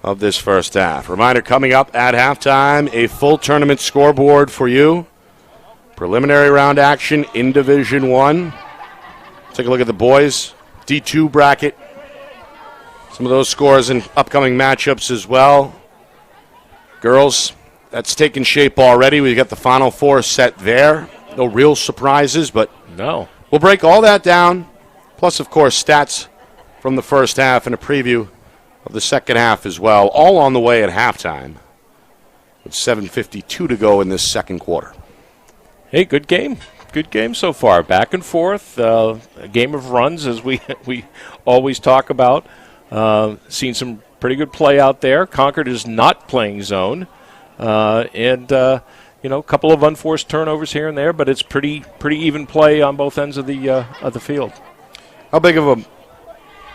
Speaker 1: of this first half. Reminder coming up at halftime, a full tournament scoreboard for you. Preliminary round action in Division 1. Take a look at the boys' D2 bracket. Some of those scores in upcoming matchups as well. Girls, that's taken shape already. We've got the Final Four set there. No real surprises, but
Speaker 3: No.
Speaker 1: we'll break all that down. Plus, of course, stats from the first half and a preview of the second half as well. All on the way at halftime with 7:52 to go in this second quarter.
Speaker 3: Hey, good game. Good game so far. Back and forth. A game of runs, as we always talk about. Seen some pretty good play out there. Concord is not playing zone. And a couple of unforced turnovers here and there, but it's pretty even play on both ends of the field.
Speaker 1: How big of a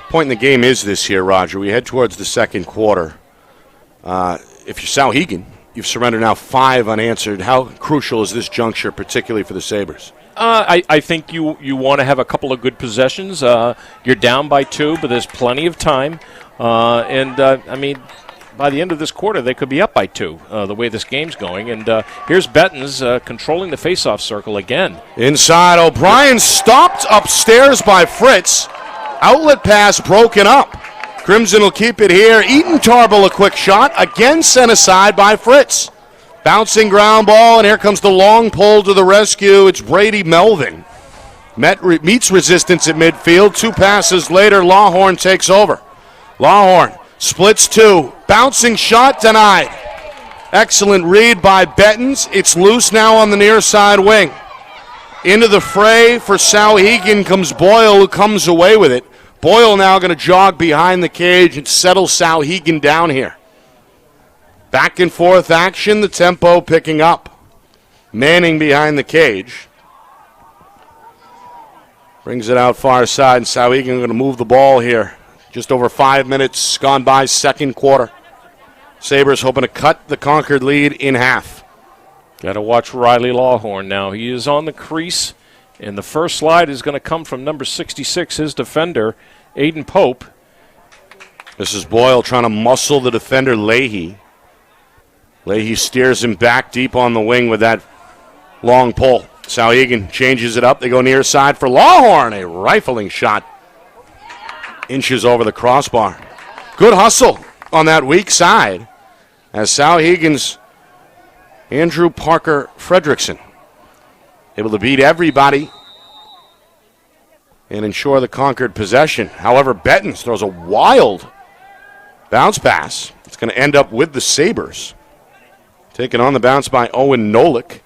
Speaker 1: point in the game is this here, Roger? We head towards the second quarter. If you're Souhegan, you've surrendered now 5 unanswered. How crucial is this juncture, particularly for the Sabres?
Speaker 3: I think you want to have a couple of good possessions. You're down by 2, but there's plenty of time. By the end of this quarter, they could be up by 2, the way this game's going. And here's Bettens controlling the faceoff circle again.
Speaker 1: Inside, O'Brien stopped upstairs by Fritz. Outlet pass broken up. Crimson will keep it here. Eaton Tarbell a quick shot. Again sent aside by Fritz. Bouncing ground ball, and here comes the long pull to the rescue. It's Brady Melvin. Meets resistance at midfield. 2 passes later, Lawhorn takes over. Lawhorn splits 2. Bouncing shot denied. Excellent read by Bettens. It's loose now on the near side wing. Into the fray for Souhegan comes Boyle, who comes away with it. Boyle now going to jog behind the cage and settle Souhegan down here. Back and forth action, the tempo picking up. Manning behind the cage. Brings it out far side, and Souhegan going to move the ball here. Just over 5 minutes gone by, second quarter. Sabres hoping to cut the Concord lead in half.
Speaker 3: Got to watch Riley Lawhorn now. He is on the crease, and the first slide is going to come from number 66, his defender, Aiden Pope.
Speaker 1: This is Boyle trying to muscle the defender, Leahy. Leahy steers him back deep on the wing with that long pull. Souhegan changes it up. They go near side for Lawhorn. A rifling shot. Inches over the crossbar. Good hustle on that weak side as Souhegan's Andrew Parker Fredrickson able to beat everybody and ensure the Concord possession. However, Bettens throws a wild bounce pass. It's going to end up with the Sabres. Taken on the bounce by Owen Nolik.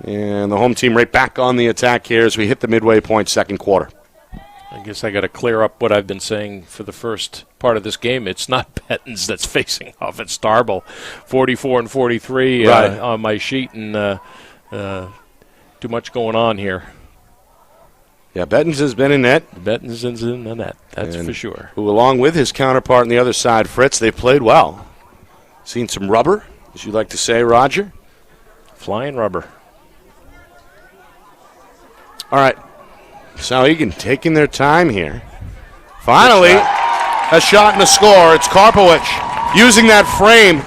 Speaker 1: And the home team right back on the attack here as we hit the midway point, second quarter.
Speaker 3: I guess I got to clear up what I've been saying for the first part of this game. It's not Bettens that's facing off. It's Starble, 44 and 43 on my sheet, and too much going on here.
Speaker 1: Yeah, Bettens has been in net.
Speaker 3: Bettens is in the net, that's for sure.
Speaker 1: Who, along with his counterpart on the other side, Fritz, they've played well. Seen some rubber, as you like to say, Roger.
Speaker 3: Flying rubber.
Speaker 1: All right. Souhegan taking their time here. Finally, a shot and a score. It's Karpowicz using that frame,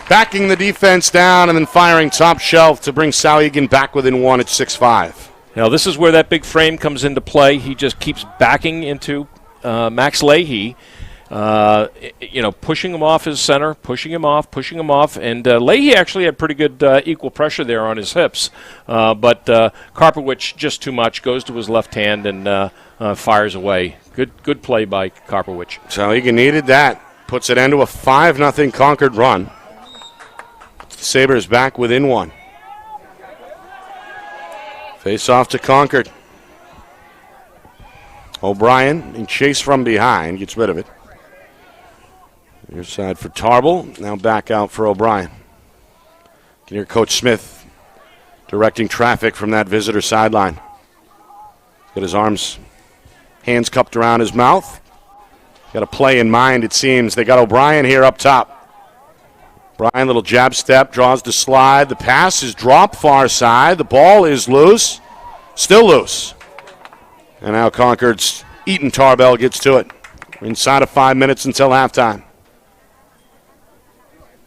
Speaker 1: backing the defense down, and then firing top shelf to bring Souhegan back within one at 6-5.
Speaker 3: Now, this is where that big frame comes into play. He just keeps backing into Max Leahy, pushing him off his center, pushing him off, and Leahy actually had pretty good equal pressure there on his hips, but Karpowicz just too much, goes to his left hand and fires away. Good play by Karpowicz.
Speaker 1: Souhegan needed that. Puts it into a 5-0 Concord run. The Sabres back within one. Face off to Concord. O'Brien being chased from behind, gets rid of it. Near side for Tarbell, now back out for O'Brien. You can hear Coach Smith directing traffic from that visitor sideline. Got his hands cupped around his mouth. Got a play in mind, it seems. They got O'Brien here up top. O'Brien, little jab step, draws the slide. The pass is dropped far side. The ball is loose. Still loose. And now Concord's Eaton Tarbell gets to it. We're inside of 5 minutes until halftime.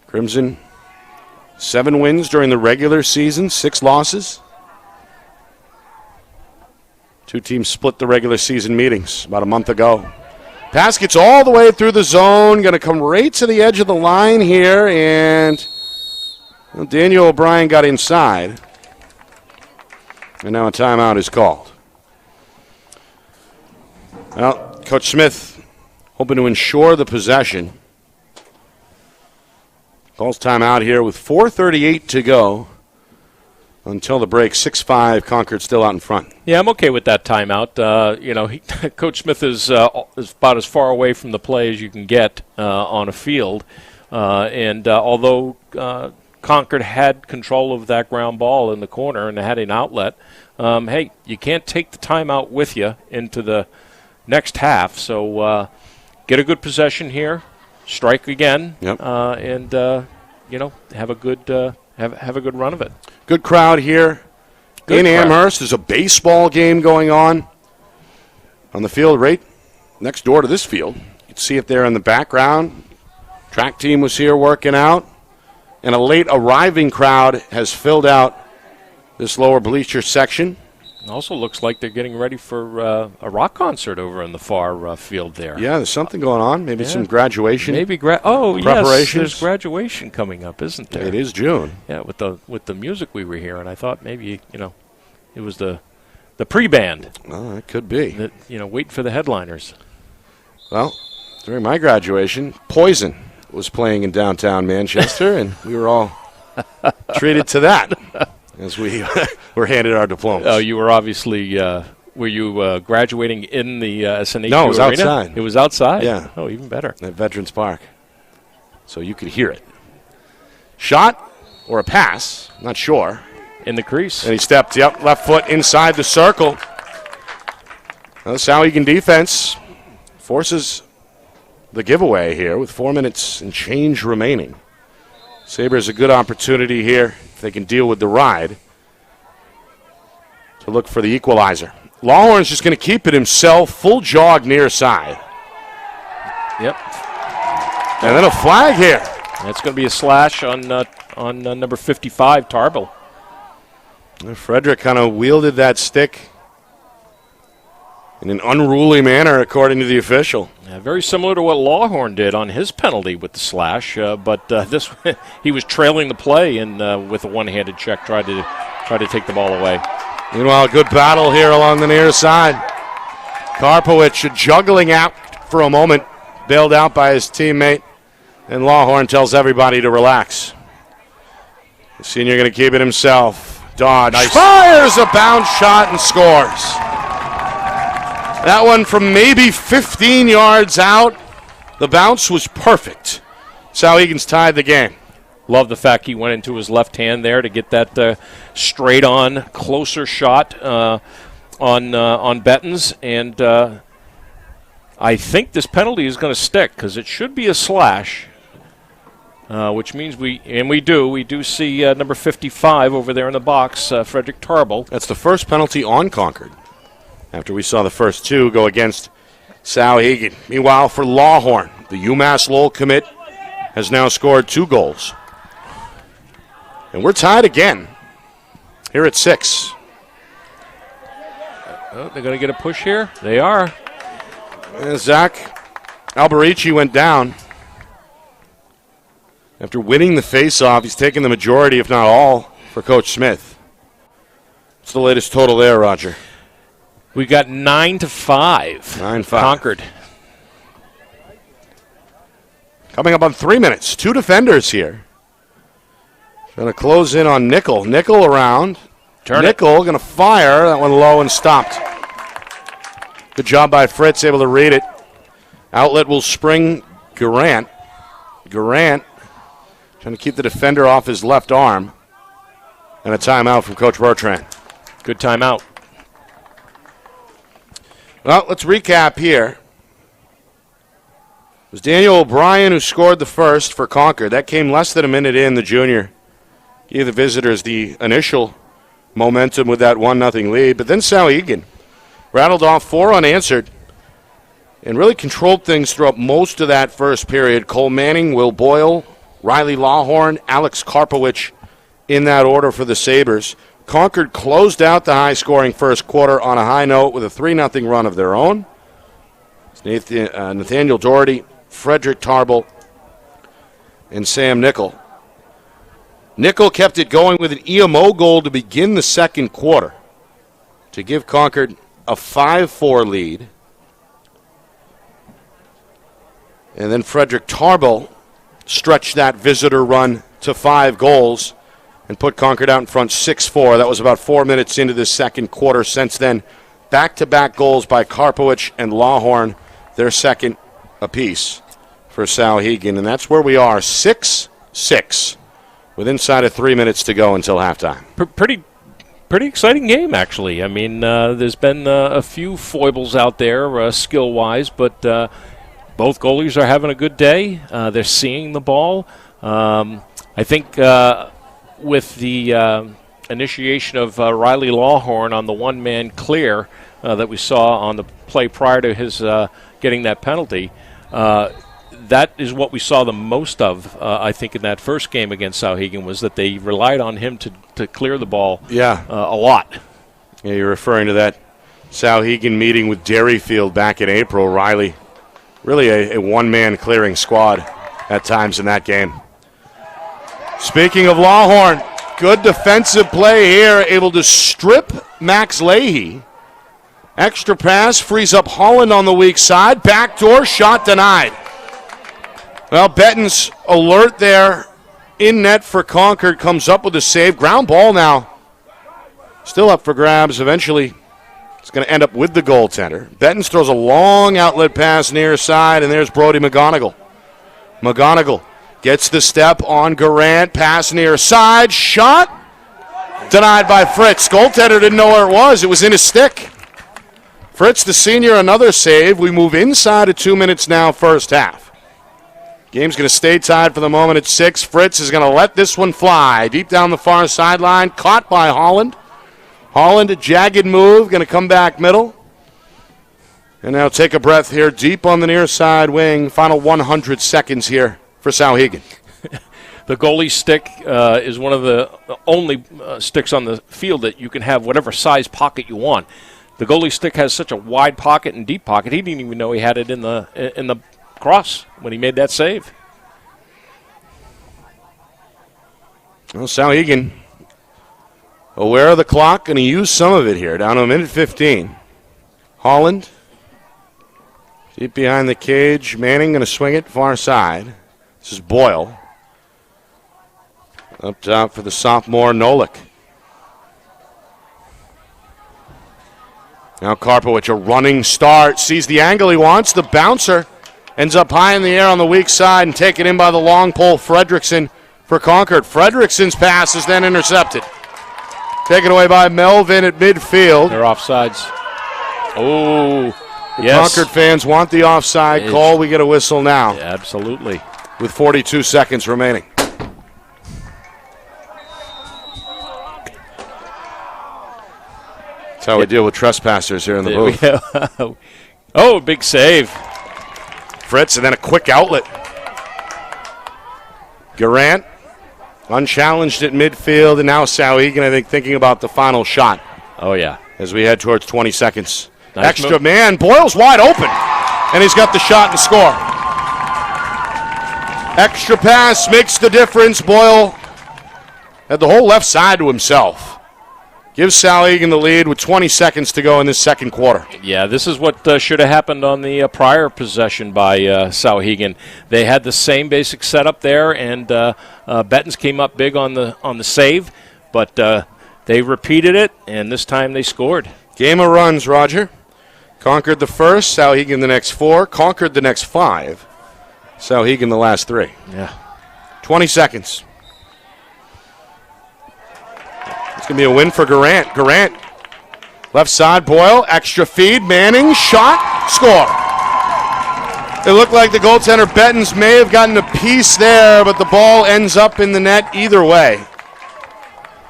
Speaker 1: Crimson, 7 wins during the regular season, 6 losses. 2 teams split the regular season meetings about a month ago. Pass gets all the way through the zone, going to come right to the edge of the line here, and Daniel O'Brien got inside. And now a timeout is called. Well, Coach Smith hoping to ensure the possession. Calls timeout here with 4:38 to go until the break. 6-5, Concord still out in front.
Speaker 3: Yeah, I'm okay with that timeout. Coach Smith is about as far away from the play as you can get on a field. And although Concord had control of that ground ball in the corner and had an outlet, hey, you can't take the timeout with you into the next half. So get a good possession here, strike again, and have a good have a good run of it.
Speaker 1: Good crowd here in Amherst. There's a baseball game going on the field right next door to this field. You can see it there in the background. Track team was here working out. And a late arriving crowd has filled out this lower bleacher section.
Speaker 3: It also looks like they're getting ready for a rock concert over in the far field there.
Speaker 1: Yeah, there's something going on. Maybe some graduation.
Speaker 3: Maybe preparations. Yes, there's graduation coming up, isn't there?
Speaker 1: It is June.
Speaker 3: Yeah, with the music we were hearing, I thought maybe it was the pre-band.
Speaker 1: Well, it could be.
Speaker 3: That waiting for the headliners.
Speaker 1: Well, during my graduation, Poison was playing in downtown Manchester, and we were all treated to that as we were handed our diplomas.
Speaker 3: Oh, you were obviously, were you graduating in the SNHU
Speaker 1: No, it was
Speaker 3: arena?
Speaker 1: outside.
Speaker 3: It was outside?
Speaker 1: Yeah.
Speaker 3: Oh, even better.
Speaker 1: At Veterans Park. So you could hear it. Shot or a pass, not sure.
Speaker 3: In the crease.
Speaker 1: And he stepped, left foot inside the circle. Well, Souhegan defense forces the giveaway here with 4 minutes and change remaining. Sabres a good opportunity here, if they can deal with the ride, to look for the equalizer. Lawhorn's just going to keep it himself, full jog near side.
Speaker 3: Yep.
Speaker 1: And then a flag here.
Speaker 3: That's going to be a slash on number 55, Tarble.
Speaker 1: Frederick kind of wielded that stick in an unruly manner, according to the official.
Speaker 3: Yeah, very similar to what Lawhorn did on his penalty with the slash, but this he was trailing the play and with a one-handed check tried to take the ball away.
Speaker 1: Meanwhile, a good battle here along the near side. Karpowicz juggling out for a moment, bailed out by his teammate, and Lawhorn tells everybody to relax. The senior going to keep it himself. Dodge fires a bounce shot and scores. That one from maybe 15 yards out. The bounce was perfect. Souhegan's tied the game.
Speaker 3: Love the fact he went into his left hand there to get that straight-on, closer shot on Bettens. And I think this penalty is going to stick because it should be a slash, which means we do see number 55 over there in the box, Frederick Tarble.
Speaker 1: That's the first penalty on Concord, after we saw the first two go against Souhegan. Meanwhile, for Lawhorn, the UMass Lowell commit has now scored 2 goals. And we're tied again here at 6.
Speaker 3: Oh, they're going to get a push here? They are.
Speaker 1: And Zach Alberici went down. After winning the faceoff, he's taken the majority, if not all, for Coach Smith. What's the latest total there, Roger?
Speaker 3: We got 9-5.
Speaker 1: 9-5.
Speaker 3: Concord.
Speaker 1: Coming up on 3 minutes. 2 defenders here. Going to close in on Nickel. Nickel around. Nickel going to fire. That one low and stopped. Good job by Fritz, able to read it. Outlet will spring Garant. Garant trying to keep the defender off his left arm. And a timeout from Coach Bertrand.
Speaker 3: Good timeout.
Speaker 1: Well, let's recap here. It was Daniel O'Brien who scored the first for Concord. That came less than a minute in. The junior gave the visitors the initial momentum with that 1-0 lead. But then Souhegan rattled off 4 unanswered and really controlled things throughout most of that first period. Cole Manning, Will Boyle, Riley Lawhorn, Alex Karpowicz in that order for the Sabres. Concord closed out the high-scoring first quarter on a high note with a 3-0 run of their own. Nathaniel Doherty, Frederick Tarble, and Sam Nickel. Nickel kept it going with an EMO goal to begin the second quarter to give Concord a 5-4 lead. And then Frederick Tarble stretched that visitor run to 5 goals and put Concord out in front 6-4. That was about 4 minutes into the second quarter. Since then, back-to-back goals by Karpowicz and Lawhorn, their second apiece for Souhegan. And that's where we are, 6-6, with inside of 3 minutes to go until halftime.
Speaker 3: Pretty exciting game, actually. I mean, there's been a few foibles out there skill-wise, but both goalies are having a good day. They're seeing the ball. I think with the initiation of Riley Lawhorn on the one-man clear that we saw on the play prior to his getting that penalty, that is what we saw the most of, I think, in that first game against Souhegan, was that they relied on him to clear the ball a lot.
Speaker 1: Yeah, you're referring to that Souhegan meeting with Derryfield back in April. Riley, really a one-man clearing squad at times in that game. Speaking of Lawhorn, good defensive play here, able to strip Max Leahy. Extra pass, frees up Holland on the weak side. Backdoor shot denied. Well, Bettens alert there in net for Concord, comes up with a save. Ground ball now. Still up for grabs. Eventually, it's going to end up with the goaltender. Bettens throws a long outlet pass near side, and there's Brody McGonigal. McGonigal gets the step on Garant, pass near side, shot, denied by Fritz. Goaltender didn't know where it was. It was in his stick. Fritz, the senior, another save. We move inside of 2 minutes now, first half. Game's going to stay tied for the moment at 6. Fritz is going to let this one fly. Deep down the far sideline, caught by Holland. Holland, a jagged move, going to come back middle. And now take a breath here, deep on the near side wing. Final 100 seconds here for Souhegan.
Speaker 3: the goalie stick is one of the only sticks on the field that you can have whatever size pocket you want. The goalie stick has such a wide pocket and deep pocket. He didn't even know he had it in the cross when he made that save.
Speaker 1: Well, Souhegan, aware of the clock, going to use some of it here. Down to a minute 15. Holland, deep behind the cage. Manning going to swing it far side. This is Boyle. Up top for the sophomore, Nolik. Now Karpowicz, a running start, sees the angle he wants. The bouncer ends up high in the air on the weak side and taken in by the long pole, Fredrickson, for Concord. Fredrickson's pass is then intercepted. Taken away by Melvin at midfield.
Speaker 3: They're offsides. Oh,
Speaker 1: The
Speaker 3: yes.
Speaker 1: Concord fans want the offside call. We get a whistle now.
Speaker 3: Yeah, absolutely.
Speaker 1: With 42 seconds remaining. That's how we deal with trespassers here in the booth.
Speaker 3: Oh, big save.
Speaker 1: Fritz, and then a quick outlet. Garant, unchallenged at midfield, and now Souhegan, I think, thinking about the final shot
Speaker 3: Oh, yeah.
Speaker 1: as we head towards 20 seconds.
Speaker 3: Nice
Speaker 1: Extra
Speaker 3: move.
Speaker 1: man, Boyle's wide open, and he's got the shot and score. Extra pass makes the difference. Boyle had the whole left side to himself. Gives Souhegan the lead with 20 seconds to go in this second quarter.
Speaker 3: Yeah, this is what should have happened on the prior possession by Souhegan. They had the same basic setup there, and Bettens came up big on the save, but they repeated it, and this time they scored.
Speaker 1: Game of runs, Roger. Concord the first, Souhegan the next 4, Concord the next 5, Souhegan the last 3.
Speaker 3: Yeah.
Speaker 1: 20 seconds. It's going to be a win for Garant. Garant, left side, Boyle, extra feed, Manning, shot, score. It looked like the goaltender Bettens may have gotten a piece there, but the ball ends up in the net either way.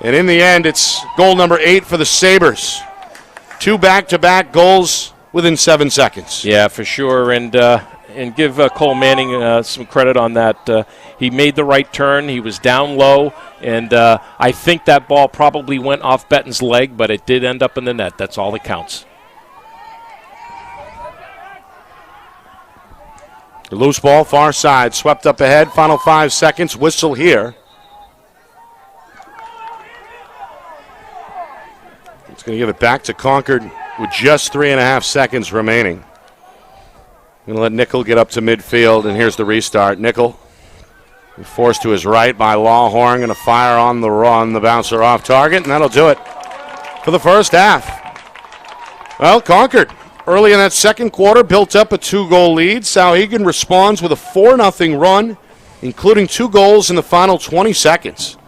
Speaker 1: And in the end, it's goal number 8 for the Sabres. 2 back-to-back goals within 7 seconds.
Speaker 3: Yeah, for sure, and give Cole Manning some credit on that. He made the right turn. He was down low, and I think that ball probably went off Betten's leg, but it did end up in the net. That's all that counts.
Speaker 1: The loose ball, far side, swept up ahead. Final 5 seconds. Whistle here. It's going to give it back to Concord with just 3.5 seconds remaining. Going to let Nickel get up to midfield, and here's the restart. Nickel forced to his right by Lawhorn. Going to fire on the run. The bouncer off target, and that'll do it for the first half. Well, Concord, early in that second quarter, built up a 2-goal lead. Souhegan responds with a 4-0 run, including 2 goals in the final 20 seconds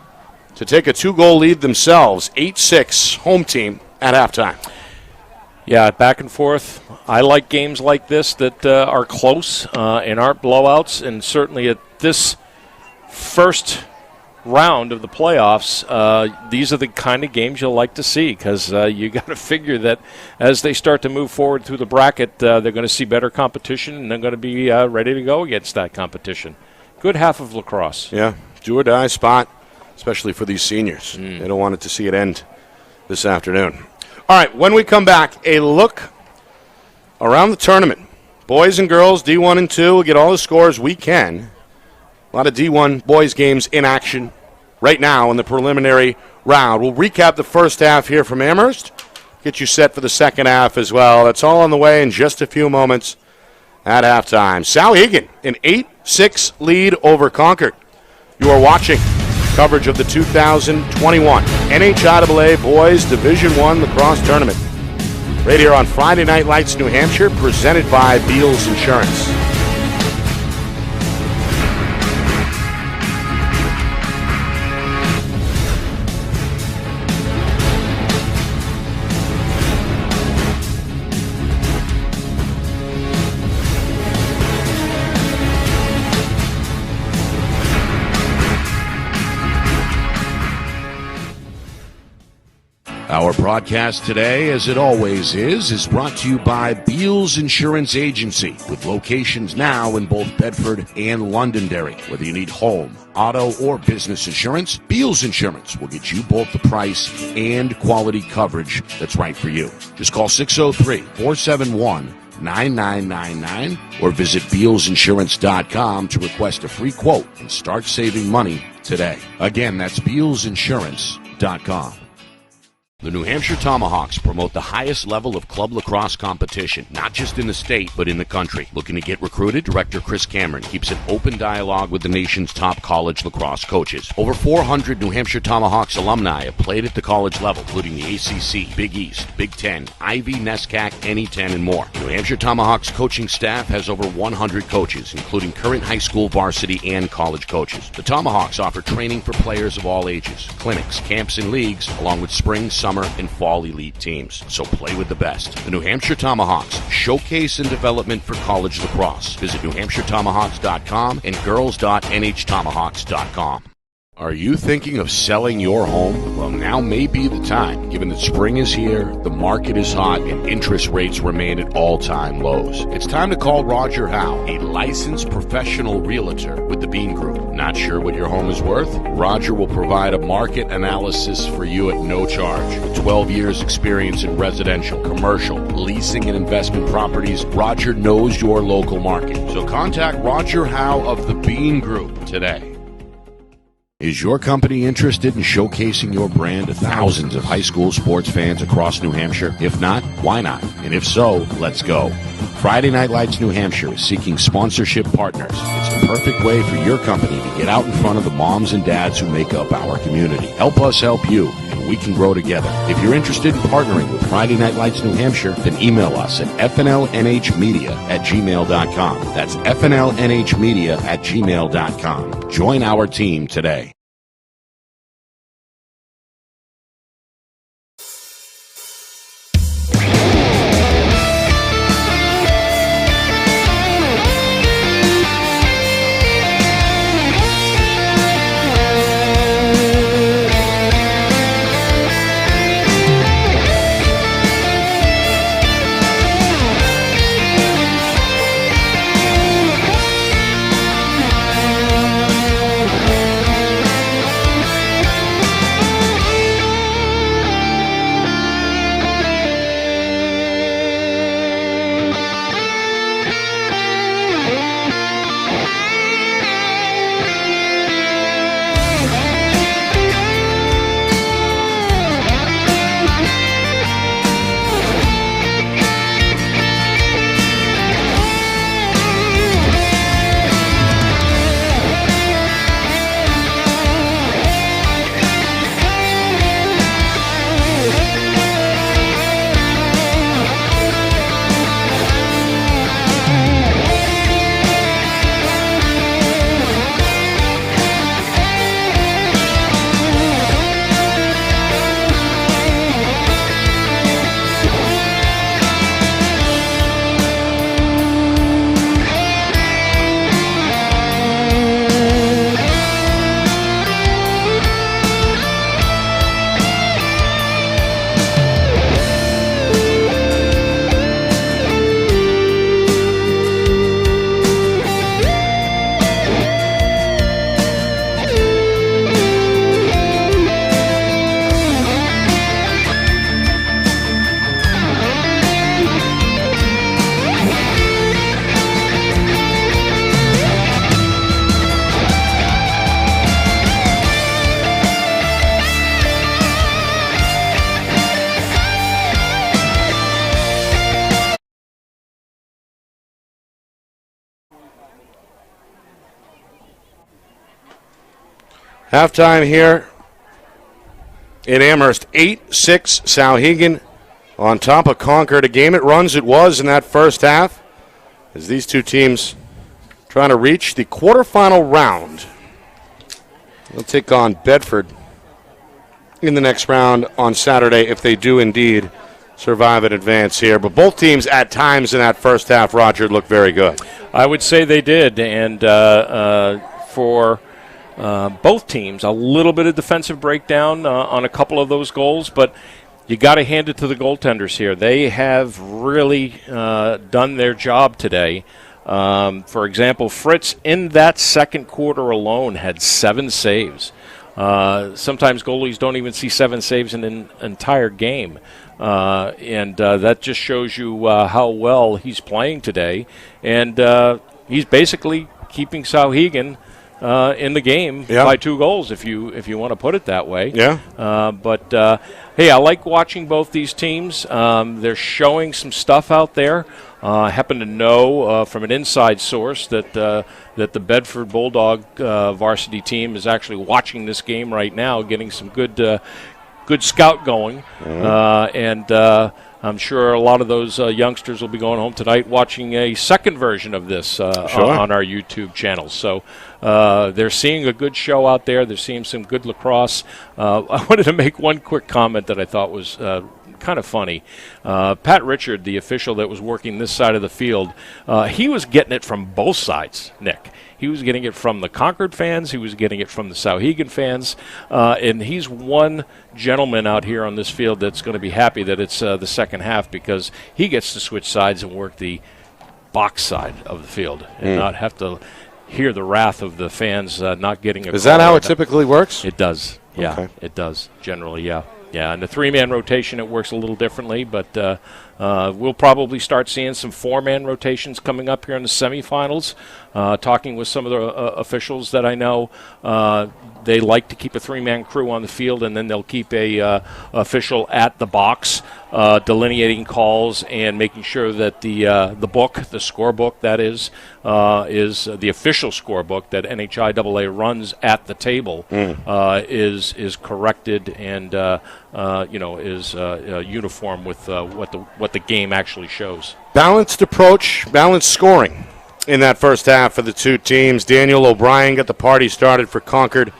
Speaker 1: to take a 2-goal lead themselves. 8-6 home team at halftime.
Speaker 3: Yeah, back and forth. I like games like this that are close and aren't blowouts, and certainly at this first round of the playoffs, these are the kind of games you'll like to see, because you got to figure that as they start to move forward through the bracket, they're going to see better competition, and they're going to be ready to go against that competition. Good half of lacrosse.
Speaker 1: Yeah, do or die spot, especially for these seniors. They don't want it to see it end this afternoon. All right, when we come back, a look around the tournament. Boys and girls, D1 and 2, we'll get all the scores we can. A lot of D1 boys games in action right now in the preliminary round. We'll recap the first half here from Amherst, get you set for the second half as well. That's all on the way in just a few moments at halftime. Souhegan, an 8-6 lead over Concord. You are watching coverage of the 2021 NHIAA Boys Division I Lacrosse Tournament. Right here on Friday Night Lights, New Hampshire, presented by Beals Insurance.
Speaker 4: Our broadcast today, as it always is brought to you by Beals Insurance Agency, with locations now in both Bedford and Londonderry. Whether you need home, auto, or business insurance, Beals Insurance will get you both the price and quality coverage that's right for you. Just call 603-471-9999 or visit BealsInsurance.com to request a free quote and start saving money today. Again, that's BealsInsurance.com. The New Hampshire Tomahawks promote the highest level of club lacrosse competition, not just in the state, but in the country. Looking to get recruited? Director Chris Cameron keeps an open dialogue with the nation's top college lacrosse coaches. Over 400 New Hampshire Tomahawks alumni have played at the college level, including the ACC, Big East, Big Ten, Ivy, NESCAC, NE10, and more. New Hampshire Tomahawks coaching staff has over 100 coaches, including current high school, varsity, and college coaches. The Tomahawks offer training for players of all ages, clinics, camps, and leagues, along with spring, summer, and fall elite teams. So play with the best. The New Hampshire Tomahawks, showcase and development for college lacrosse. Visit NewHampshireTomahawks.com and girls.nhtomahawks.com. Are you thinking of selling your home? Well, now may be the time, given that spring is here, the market is hot, and interest rates remain at all-time lows. It's time to call Roger Howe, a licensed professional realtor with the Bean Group. Not sure what your home is worth? Roger will provide a market analysis for you at no charge. With 12 years experience in residential, commercial, leasing, and investment properties, Roger knows your local market. So contact Roger Howe of the Bean Group today. Is your company interested in showcasing your brand to thousands of high school sports fans across New Hampshire? If not, why not? And if so, let's go. Friday Night Lights New Hampshire is seeking sponsorship partners. It's the perfect way for your company to get out in front of the moms and dads who make up our community. Help us help you, and we can grow together. If you're interested in partnering with Friday Night Lights New Hampshire, then email us at fnlnhmedia@gmail.com. That's fnlnhmedia@gmail.com. Join our team today.
Speaker 1: Halftime here in Amherst, 8-6 Souhegan on top of Concord. A game at runs it was in that first half as these two teams trying to reach the quarterfinal round. They'll take on Bedford in the next round on Saturday if they do indeed survive and advance here. But both teams at times in that first half, Roger, looked very good.
Speaker 3: I would say they did, and for both teams, a little bit of defensive breakdown on a couple of those goals, but You got to hand it to the goaltenders here. They have really done their job today. For example, Fritz in that second quarter alone had 7 saves. Sometimes goalies don't even see 7 saves in an entire game. And that just shows you how well he's playing today. And he's basically keeping Souhegan in the game by 2 goals, if you want to put it that way.
Speaker 1: Yeah.
Speaker 3: But hey, I like watching both these teams. They're showing some stuff out there. I happen to know from an inside source that the Bedford Bulldog varsity team is actually watching this game right now, getting some good scout going. And I'm sure a lot of those youngsters will be going home tonight watching a second version of this on our YouTube channel. So they're seeing a good show out there. They're seeing some good lacrosse. I wanted to make one quick comment that I thought was kind of funny. Pat Richard, the official that was working this side of the field, he was getting it from both sides, Nick. He was getting it from the Concord fans. He was getting it from the Souhegan fans. And he's one gentleman out here on this field that's going to be happy that it's the second half, because he gets to switch sides and work the box side of the field and not have to hear the wrath of the fans not getting a
Speaker 1: Is that how it typically works?
Speaker 3: It does. Yeah,
Speaker 1: Okay.
Speaker 3: It does. Generally, yeah. Yeah, in the 3-man rotation, it works a little differently, but we'll probably start seeing some 4-man rotations coming up here in the semifinals. Talking with some of the officials that I know, they like to keep a 3-man crew on the field, and then they'll keep a official at the box, delineating calls and making sure that the book, the scorebook that is the official scorebook that NHIAA runs at the table, is corrected and is uniform with what the game actually shows.
Speaker 1: Balanced approach, balanced scoring in that first half for the two teams. Daniel O'Brien got the party started for Concord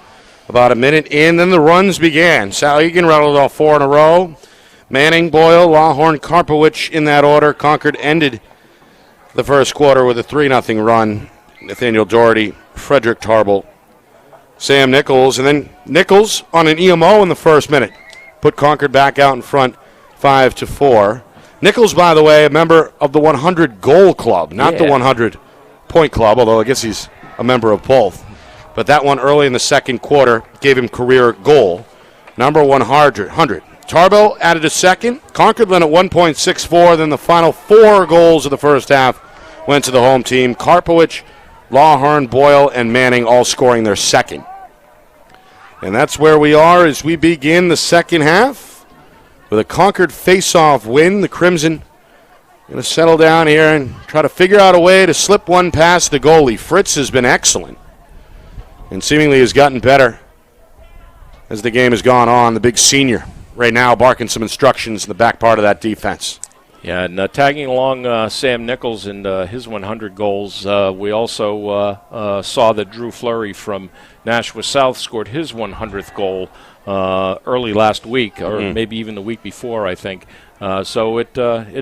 Speaker 1: about a minute in. Then the runs began. Souhegan rattled off 4 in a row. Manning, Boyle, Lawhorn, Karpowicz in that order. Concord ended the first quarter with a 3-0 run. Nathaniel Doherty, Frederick Tarble, Sam Nichols, and then Nichols on an EMO in the first minute put Concord back out in front 5-4. Nichols, by the way, a member of the 100-goal club, not the 100-point club, although I guess he's a member of both. But that one early in the second quarter gave him career goal, number 100. Tarbo added a second. Concord went at 1.64. Then the final 4 goals of the first half went to the home team. Karpowicz, Lawhorn, Boyle, and Manning all scoring their second. And that's where we are as we begin the second half. With a Concord face-off win, the Crimson going to settle down here and try to figure out a way to slip one past the goalie. Fritz has been excellent and seemingly has gotten better as the game has gone on. The big senior right now barking some instructions in the back part of that defense.
Speaker 3: Yeah, and tagging along Sam Nichols and his 100 goals, we also saw that Drew Fleury from Nashua South scored his 100th goal early last week, or maybe even the week before, I think. So it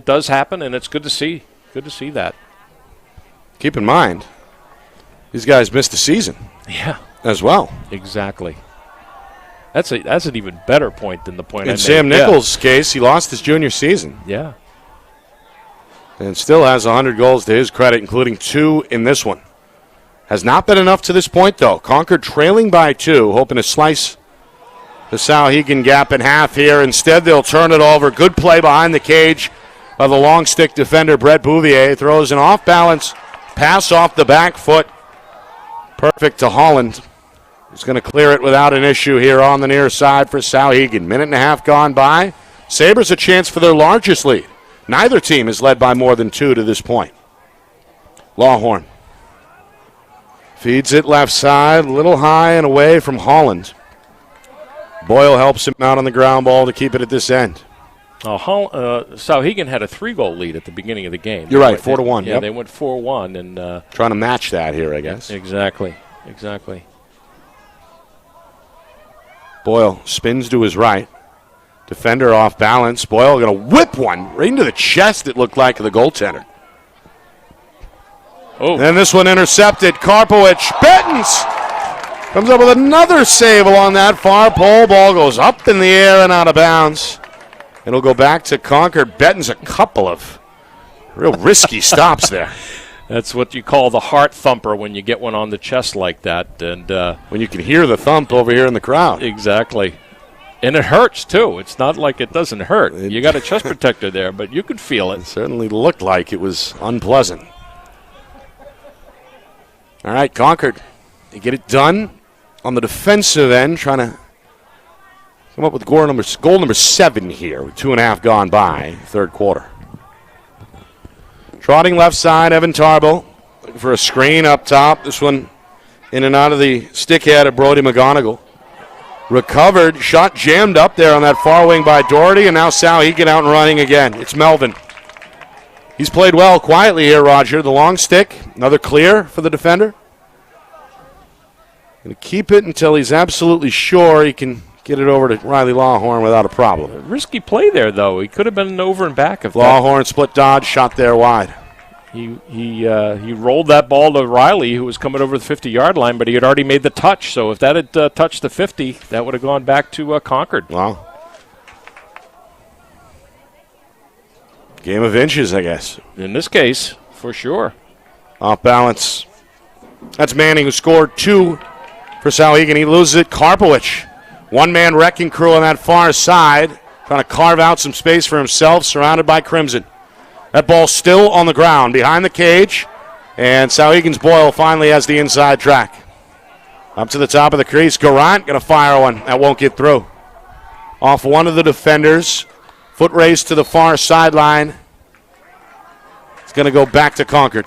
Speaker 3: does happen, and it's good to see. Good to see that.
Speaker 1: Keep in mind, these guys missed a season.
Speaker 3: Yeah,
Speaker 1: as well.
Speaker 3: Exactly. That's an even better point than the point I made.
Speaker 1: In Sam Nichols' case, he lost his junior season.
Speaker 3: Yeah.
Speaker 1: And still has 100 goals to his credit, including 2 in this one. Has not been enough to this point, though. Concord trailing by 2, hoping to slice the Souhegan gap in half here. Instead, they'll turn it over. Good play behind the cage by the long stick defender, Brett Bouvier. Throws an off-balance pass off the back foot. Perfect to Holland. He's going to clear it without an issue here on the near side for Souhegan. Minute and a half gone by. Sabres a chance for their largest lead. Neither team has led by more than 2 to this point. Lawhorn feeds it left side, a little high and away from Holland. Boyle helps him out on the ground ball to keep it at this end.
Speaker 3: Souhegan had a 3-goal lead at the beginning of the game.
Speaker 1: You're right, 4-1.
Speaker 3: Yeah, they went 4-1. And
Speaker 1: trying to match that here, I guess.
Speaker 3: Exactly.
Speaker 1: Boyle spins to his right. Defender off balance. Boyle going to whip one right into the chest, it looked like, of the goaltender.
Speaker 3: Oh.
Speaker 1: And this one intercepted. Karpowicz. Bettens comes up with another save along that far pole. Ball goes up in the air and out of bounds. It'll go back to Concord. Betton's a couple of real risky stops there.
Speaker 3: That's what you call the heart thumper when you get one on the chest like that. And
Speaker 1: when you can hear the thump over here in the crowd.
Speaker 3: Exactly. And it hurts, too. It's not like it doesn't hurt. You got a chest protector there, but you could feel it.
Speaker 1: It certainly looked like it was unpleasant. All right, Concord, they get it done on the defensive end, trying to come up with goal number 7 here with 2.5 gone by, third quarter. Trotting left side, Evan Tarbo looking for a screen up top. This one in and out of the stickhead of Brody McGonigal. Recovered, shot jammed up there on that far wing by Doherty, and now Souhegan out and running again. It's Melvin. He's played well quietly here, Roger. The long stick, another clear for the defender. Going to keep it until he's absolutely sure he can get it over to Riley Lawhorn without a problem.
Speaker 3: Risky play there, though. He could have been over and back. If
Speaker 1: Lawhorn split dodge, shot there wide.
Speaker 3: He rolled that ball to Riley, who was coming over the 50-yard line, but he had already made the touch. So if that had touched the 50, that would have gone back to Concord.
Speaker 1: Wow. Game of inches, I guess.
Speaker 3: In this case, for sure.
Speaker 1: Off balance. That's Manning, who scored 2 for Souhegan. He loses it. Karpowicz, one-man wrecking crew on that far side, trying to carve out some space for himself, surrounded by Crimson. That ball still on the ground behind the cage, and Souhegan's Boyle finally has the inside track. Up to the top of the crease. Garant going to fire one. That won't get through. Off one of the defenders. Foot race to the far sideline. It's going to go back to Concord.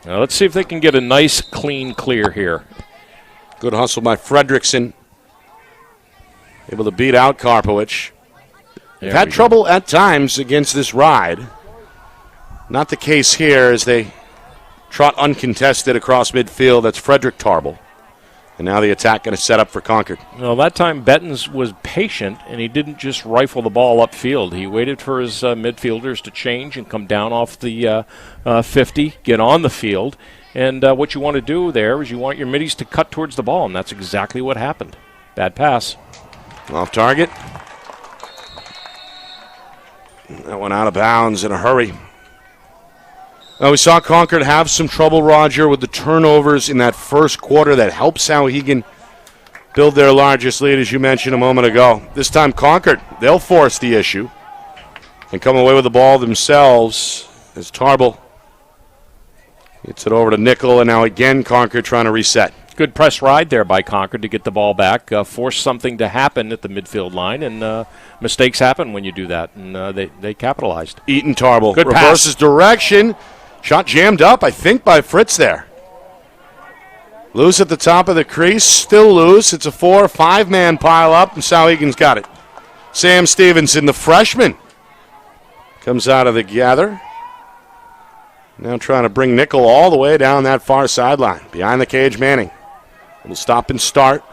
Speaker 3: Now let's see if they can get a nice, clean clear here.
Speaker 1: Good hustle by Fredrickson. Able to beat out Karpowicz. They've had trouble at times against this ride. Not the case here as they trot uncontested across midfield. That's Frederick Tarble. And now the attack going to set up for Concord.
Speaker 3: Well, that time Bettens was patient, and he didn't just rifle the ball upfield. He waited for his midfielders to change and come down off the 50, get on the field. And what you want to do there is you want your middies to cut towards the ball, and that's exactly what happened. Bad pass.
Speaker 1: Off target. That one out of bounds in a hurry. Well, we saw Concord have some trouble, Roger, with the turnovers in that first quarter that helped Souhegan build their largest lead, as you mentioned a moment ago. This time, Concord, they'll force the issue and come away with the ball themselves as Tarble gets it over to Nickel, and now again Concord trying to reset.
Speaker 3: Good press ride there by Concord to get the ball back, force something to happen at the midfield line, and mistakes happen when you do that, and they capitalized.
Speaker 1: Eaton Tarble
Speaker 3: Good
Speaker 1: reverses
Speaker 3: pass.
Speaker 1: Direction. Shot jammed up, I think, by Fritz there. Loose at the top of the crease, still loose. It's a 4 or 5-man pile up, and Souhegan's got it. Sam Stevenson, the freshman, comes out of the gather. Now trying to bring Nickel all the way down that far sideline. Behind the cage, Manning. Little stop and start.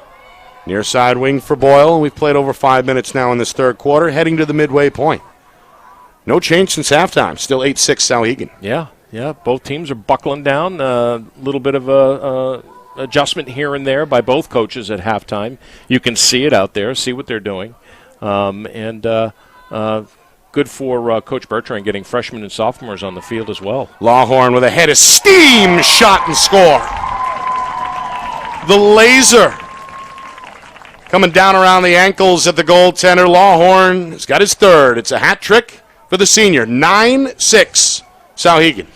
Speaker 1: Near side wing for Boyle. We've played over 5 minutes now in this third quarter, heading to the midway point. No change since halftime. Still 8-6 Souhegan.
Speaker 3: Yeah, both teams are buckling down. A little bit of a adjustment here and there by both coaches at halftime. You can see it out there, see what they're doing. And good for Coach Bertrand getting freshmen and sophomores on the field as well.
Speaker 1: Lawhorn with a head of steam, shot and score. The laser coming down around the ankles of the goaltender. Lawhorn has got his third. It's a hat trick for the senior. 9-6 Souhegan.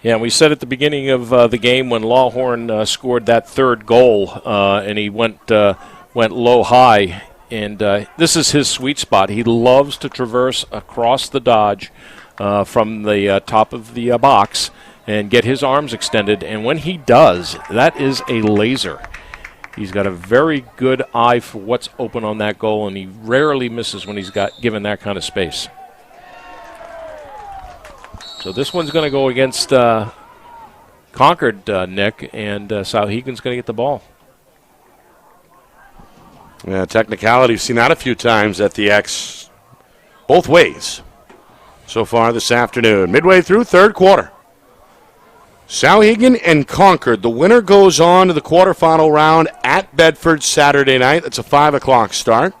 Speaker 3: Yeah, we said at the beginning of the game when Lawhorn scored that third goal, and he went low-high, and this is his sweet spot. He loves to traverse across the dodge from the top of the box and get his arms extended, and when he does, that is a laser. He's got a very good eye for what's open on that goal, and he rarely misses when he's got given that kind of space. So this one's going to go against Concord, Nick, and Souhegan's going to get the ball.
Speaker 1: Yeah, technicality. We've seen that a few times at the X, both ways so far this afternoon. Midway through third quarter. Souhegan and Concord. The winner goes on to the quarterfinal round at Bedford Saturday night. That's a 5 o'clock start.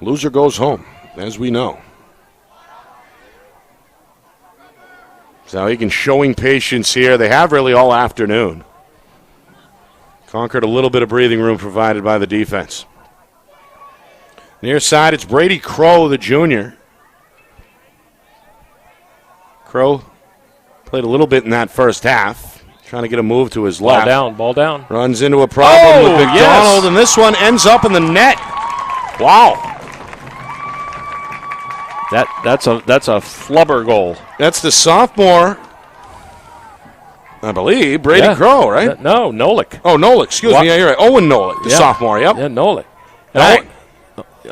Speaker 1: Loser goes home, as we know. Souhegan showing patience here. They have really all afternoon. Concord, a little bit of breathing room provided by the defense. Near side, it's Brady Crow, the junior. Crow played a little bit in that first half, trying to get a move to his left.
Speaker 3: Ball down.
Speaker 1: Runs into a problem with McDonald,
Speaker 3: yes.
Speaker 1: and this one ends up in the net. Wow.
Speaker 3: That's a flubber goal.
Speaker 1: That's the sophomore, I believe, Brady Crow, right?
Speaker 3: No, Nolik.
Speaker 1: Oh, Nolik, excuse me. Yeah, you're right. Owen Nolik, the sophomore, yep.
Speaker 3: Yeah, Nolik.
Speaker 1: Bang.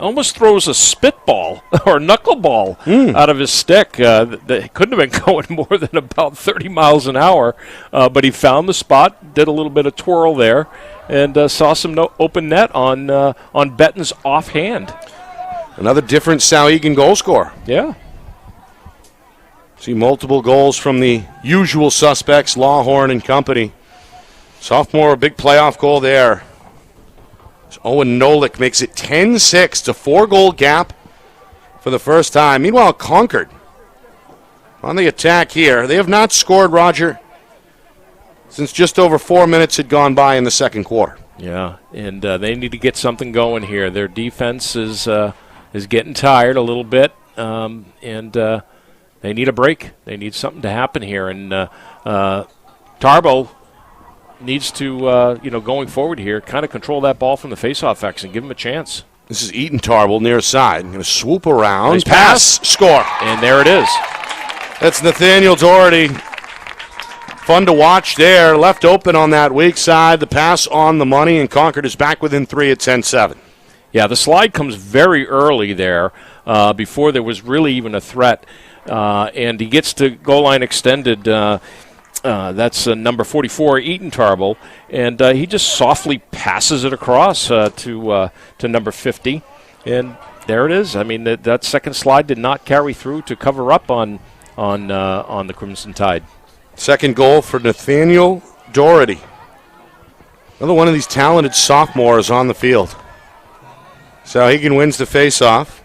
Speaker 3: Almost throws a spitball or knuckleball out of his stick. That couldn't have been going more than about 30 miles an hour, but he found the spot, did a little bit of twirl there, and saw some open net on Betton's offhand.
Speaker 1: Another different Souhegan goal scorer.
Speaker 3: Yeah.
Speaker 1: See multiple goals from the usual suspects, Lawhorn and company. Sophomore, a big playoff goal there. So Owen Nolik makes it 10-6 to 4-goal gap for the first time. Meanwhile, Concord on the attack here. They have not scored, Roger, since just over 4 minutes had gone by in the second quarter.
Speaker 3: Yeah, and they need to get something going here. Their defense is getting tired a little bit, and they need a break. They need something to happen here. And Tarbo needs to, going forward here, kind of control that ball from the faceoff X and give him a chance.
Speaker 1: This is Eaton Tarble near side. Going to swoop around.
Speaker 3: Nice
Speaker 1: pass, score.
Speaker 3: And there it is.
Speaker 1: That's Nathaniel Doherty. Fun to watch there. Left open on that weak side. The pass on the money, and Concord is back within 3 at 10-7.
Speaker 3: Yeah, the slide comes very early there before there was really even a threat. And he gets to goal line extended. That's number 44, Eaton Tarble. And he just softly passes it across to number 50. And there it is. I mean, that second slide did not carry through to cover up on the Crimson Tide.
Speaker 1: Second goal for Nathaniel Doherty. Another one of these talented sophomores on the field. Souhegan wins the faceoff.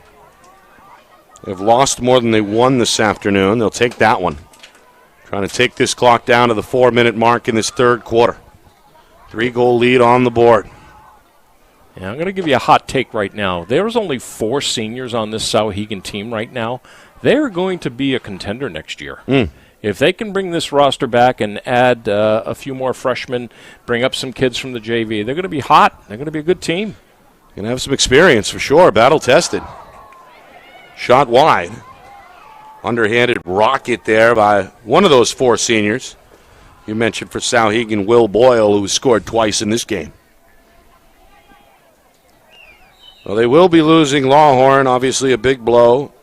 Speaker 1: They've lost more than they won this afternoon. They'll take that one. Trying to take this clock down to the 4-minute mark in this third quarter. 3-goal lead on the board.
Speaker 3: Yeah, I'm going to give you a hot take right now. There's only 4 seniors on this Souhegan team right now. They're going to be a contender next year. If they can bring this roster back and add a few more freshmen, bring up some kids from the JV, they're going to be hot. They're going to be a good team.
Speaker 1: Going to have some experience for sure. Battle-tested. Shot wide. Underhanded rocket there by one of those 4 seniors. You mentioned for Souhegan, Will Boyle, who scored twice in this game. Well, they will be losing Lawhorn, obviously a big blow.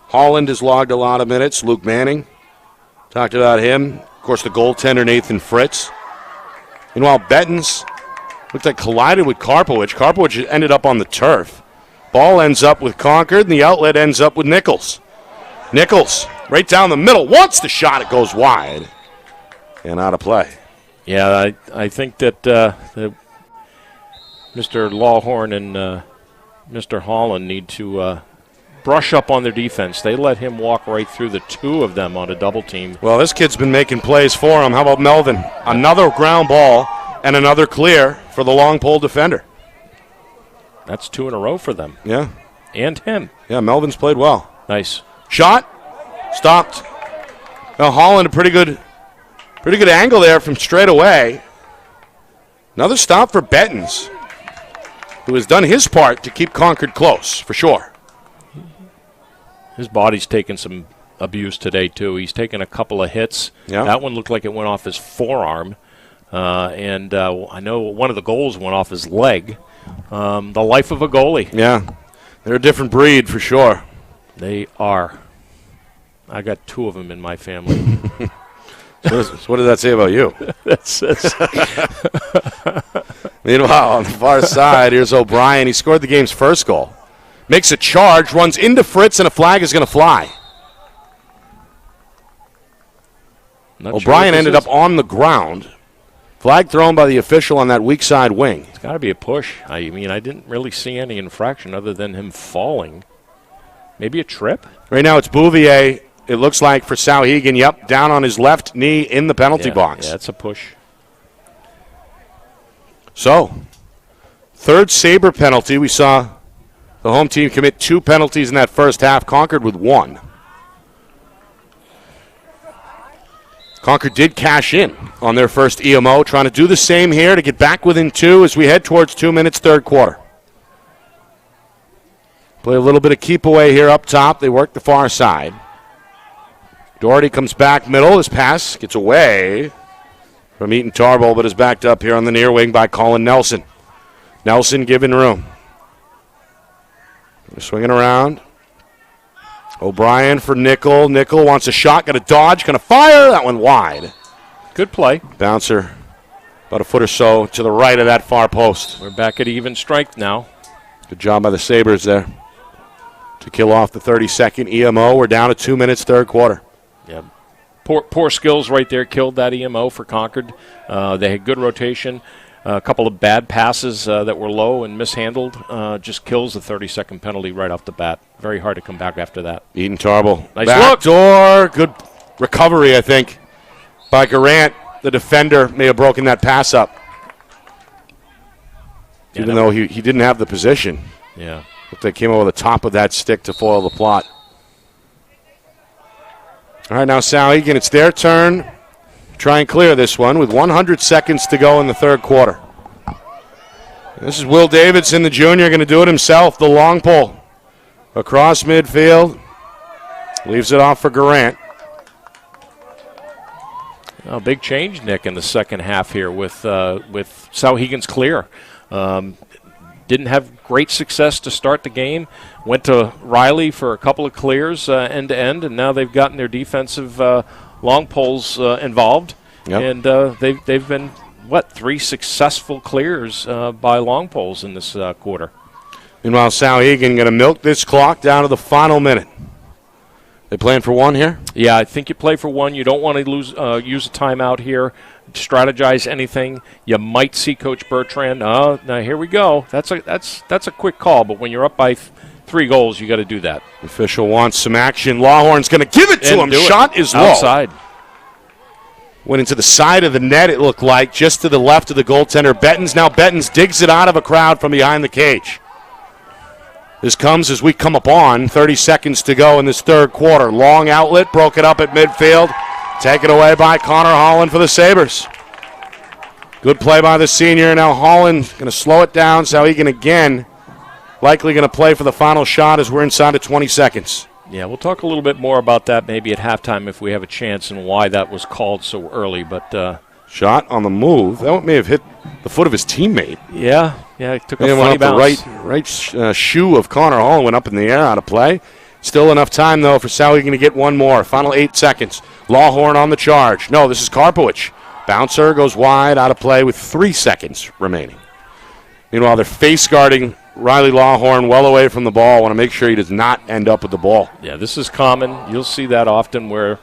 Speaker 1: Holland has logged a lot of minutes. Luke Manning, talked about him. Of course, the goaltender, Nathan Fritz. Meanwhile, Bettens looked like collided with Karpowicz. Karpowicz ended up on the turf. Ball ends up with Concord, and the outlet ends up with Nichols. Nichols, right down the middle, wants the shot. It goes wide and out of play.
Speaker 3: Yeah, I think that Mr. Lawhorn and Mr. Holland need to brush up on their defense. They let him walk right through the 2 of them on a double team.
Speaker 1: Well, this kid's been making plays for him. How about Melvin? Another ground ball and another clear for the long pole defender.
Speaker 3: That's 2 in a row for them.
Speaker 1: Yeah.
Speaker 3: And him.
Speaker 1: Yeah, Melvin's played well.
Speaker 3: Nice.
Speaker 1: Shot. Stopped. Now Holland, a pretty good angle there from straight away. Another stop for Bettens, who has done his part to keep Concord close, for sure.
Speaker 3: His body's taken some abuse today, too. He's taken a couple of hits.
Speaker 1: Yeah.
Speaker 3: That one looked like it went off his forearm. And I know one of the goals went off his leg. The life of a goalie.
Speaker 1: Yeah. They're a different breed, for sure.
Speaker 3: They are. I got 2 of them in my family.
Speaker 1: So what does that say about you?
Speaker 3: That's
Speaker 1: Meanwhile, on the far side, here's O'Brien. He scored the game's first goal. Makes a charge, runs into Fritz, and a flag is going to fly. O'Brien ended up on the ground. Flag thrown by the official on that weak side wing.
Speaker 3: It's got to be a push. I mean, I didn't really see any infraction other than him falling. Maybe a trip?
Speaker 1: Right now it's Bouvier, it looks like, for Souhegan. Yep, down on his left knee in the penalty box.
Speaker 3: Yeah, it's a push.
Speaker 1: So, third Sabre penalty. We saw the home team commit 2 penalties in that first half. Concord with 1. Concord did cash in on their first EMO, trying to do the same here to get back within 2 as we head towards 2 minutes, third quarter. Play a little bit of keep away here up top. They work the far side. Doherty comes back middle. His pass gets away from Eaton Tarbell, but is backed up here on the near wing by Colin Nelson. Nelson given room. They're swinging around. O'Brien for Nickel. Nickel wants a shot, got a dodge, going to fire. That one wide.
Speaker 3: Good play.
Speaker 1: Bouncer about a foot or so to the right of that far post.
Speaker 3: We're back at even strength now.
Speaker 1: Good job by the Sabres there to kill off the 32nd EMO. We're down to 2 minutes, third quarter.
Speaker 3: Yeah. Poor skills right there killed that EMO for Concord. They had good rotation. A couple of bad passes that were low and mishandled just kills the 30-second penalty right off the bat. Very hard to come back after that.
Speaker 1: Eaton Tarbell.
Speaker 3: Nice
Speaker 1: back
Speaker 3: look.
Speaker 1: Door. Good recovery, I think, by Garant. The defender may have broken that pass up.
Speaker 3: Yeah,
Speaker 1: even though he didn't have the position.
Speaker 3: Yeah.
Speaker 1: But they came over the top of that stick to foil the plot. All right, now Souhegan, it's their turn. Try and clear this one with 100 seconds to go in the third quarter. This is Will Davidson, the junior, going to do it himself. The long pull across midfield. Leaves it off for Garant.
Speaker 3: Oh, big change, Nick, in the second half here with Souhegan's clear. Didn't have great success to start the game. Went to Riley for a couple of clears end to end, and now they've gotten their defensive long poles involved.
Speaker 1: Yep.
Speaker 3: And they've been, 3 successful clears by long poles in this quarter.
Speaker 1: Meanwhile, Souhegan going to milk this clock down to the final minute. They playing for 1 here?
Speaker 3: Yeah, I think you play for 1. You don't want to use a timeout here. Strategize anything. You might see Coach Bertrand. Now here we go. That's a quick call, but when you're up by 3 goals, you got to do that.
Speaker 1: The official wants some action. Lawhorn's going to give it to him. Shot is low.
Speaker 3: Outside.
Speaker 1: Went into the side of the net, it looked like, just to the left of the goaltender. Bettens digs it out of a crowd from behind the cage. This comes as we come upon 30 seconds to go in this third quarter. Long outlet, broke it up at midfield. Taken away by Connor Holland for the Sabres. Good play by the senior. Now Holland going to slow it down. Souhegan again likely going to play for the final shot as we're inside of 20 seconds.
Speaker 3: Yeah, we'll talk a little bit more about that maybe at halftime if we have a chance and why that was called so early. But
Speaker 1: shot on the move. That may have hit the foot of his teammate.
Speaker 3: Yeah, it took a
Speaker 1: funny
Speaker 3: funny bounce.
Speaker 1: The right shoe of Connor Holland went up in the air out of play. Still enough time, though, for Souhegan to get one more. Final 8 seconds. Lawhorn on the charge. No, this is Karpowicz. Bouncer goes wide, out of play with 3 seconds remaining. Meanwhile, they're face guarding Riley Lawhorn well away from the ball. Want to make sure he does not end up with the ball.
Speaker 3: Yeah, this is common. You'll see that often where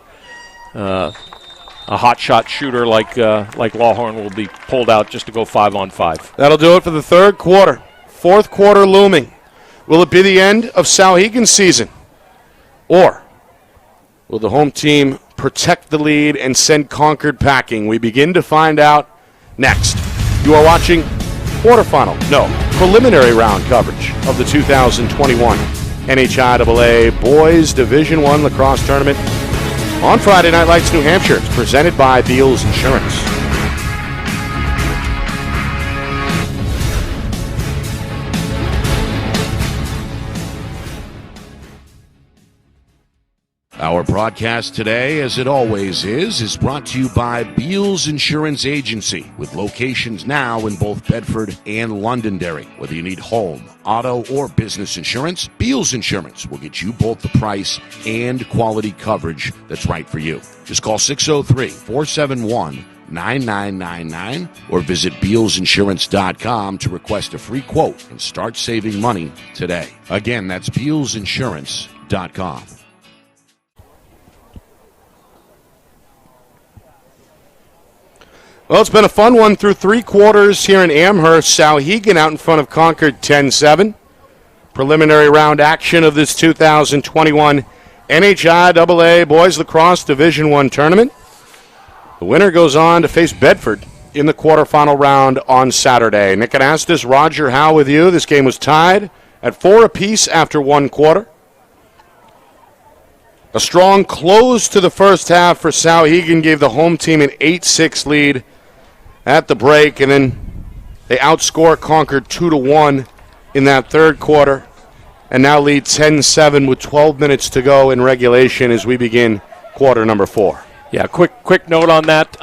Speaker 3: a hot shot shooter like Lawhorn will be pulled out just to go 5-on-5.
Speaker 1: That'll do it for the third quarter. Fourth quarter looming. Will it be the end of Souhegan's season? Or will the home team protect the lead and send Concord packing? We begin to find out next. You are watching preliminary round coverage of the 2021 NHIAA Boys Division I Lacrosse Tournament on Friday Night Lights, New Hampshire. It's presented by Beals Insurance.
Speaker 4: Our broadcast today, as it always is brought to you by Beals Insurance Agency, with locations now in both Bedford and Londonderry. Whether you need home, auto, or business insurance, Beals Insurance will get you both the price and quality coverage that's right for you. Just call 603-471-9999 or visit BealsInsurance.com to request a free quote and start saving money today. Again, that's BealsInsurance.com.
Speaker 1: Well, it's been a fun one through 3 quarters here in Amherst. Souhegan out in front of Concord 10-7. Preliminary round action of this 2021 NHIAA Boys Lacrosse Division I tournament. The winner goes on to face Bedford in the quarterfinal round on Saturday. Nick Anastas, Roger Howe with you. This game was tied at 4 apiece after 1 quarter. A strong close to the first half for Souhegan gave the home team an 8-6 lead at the break, and then they outscore Concord 2-1 in that third quarter, and now lead 10-7 with 12 minutes to go in regulation as we begin quarter number 4.
Speaker 3: Yeah, quick note on that.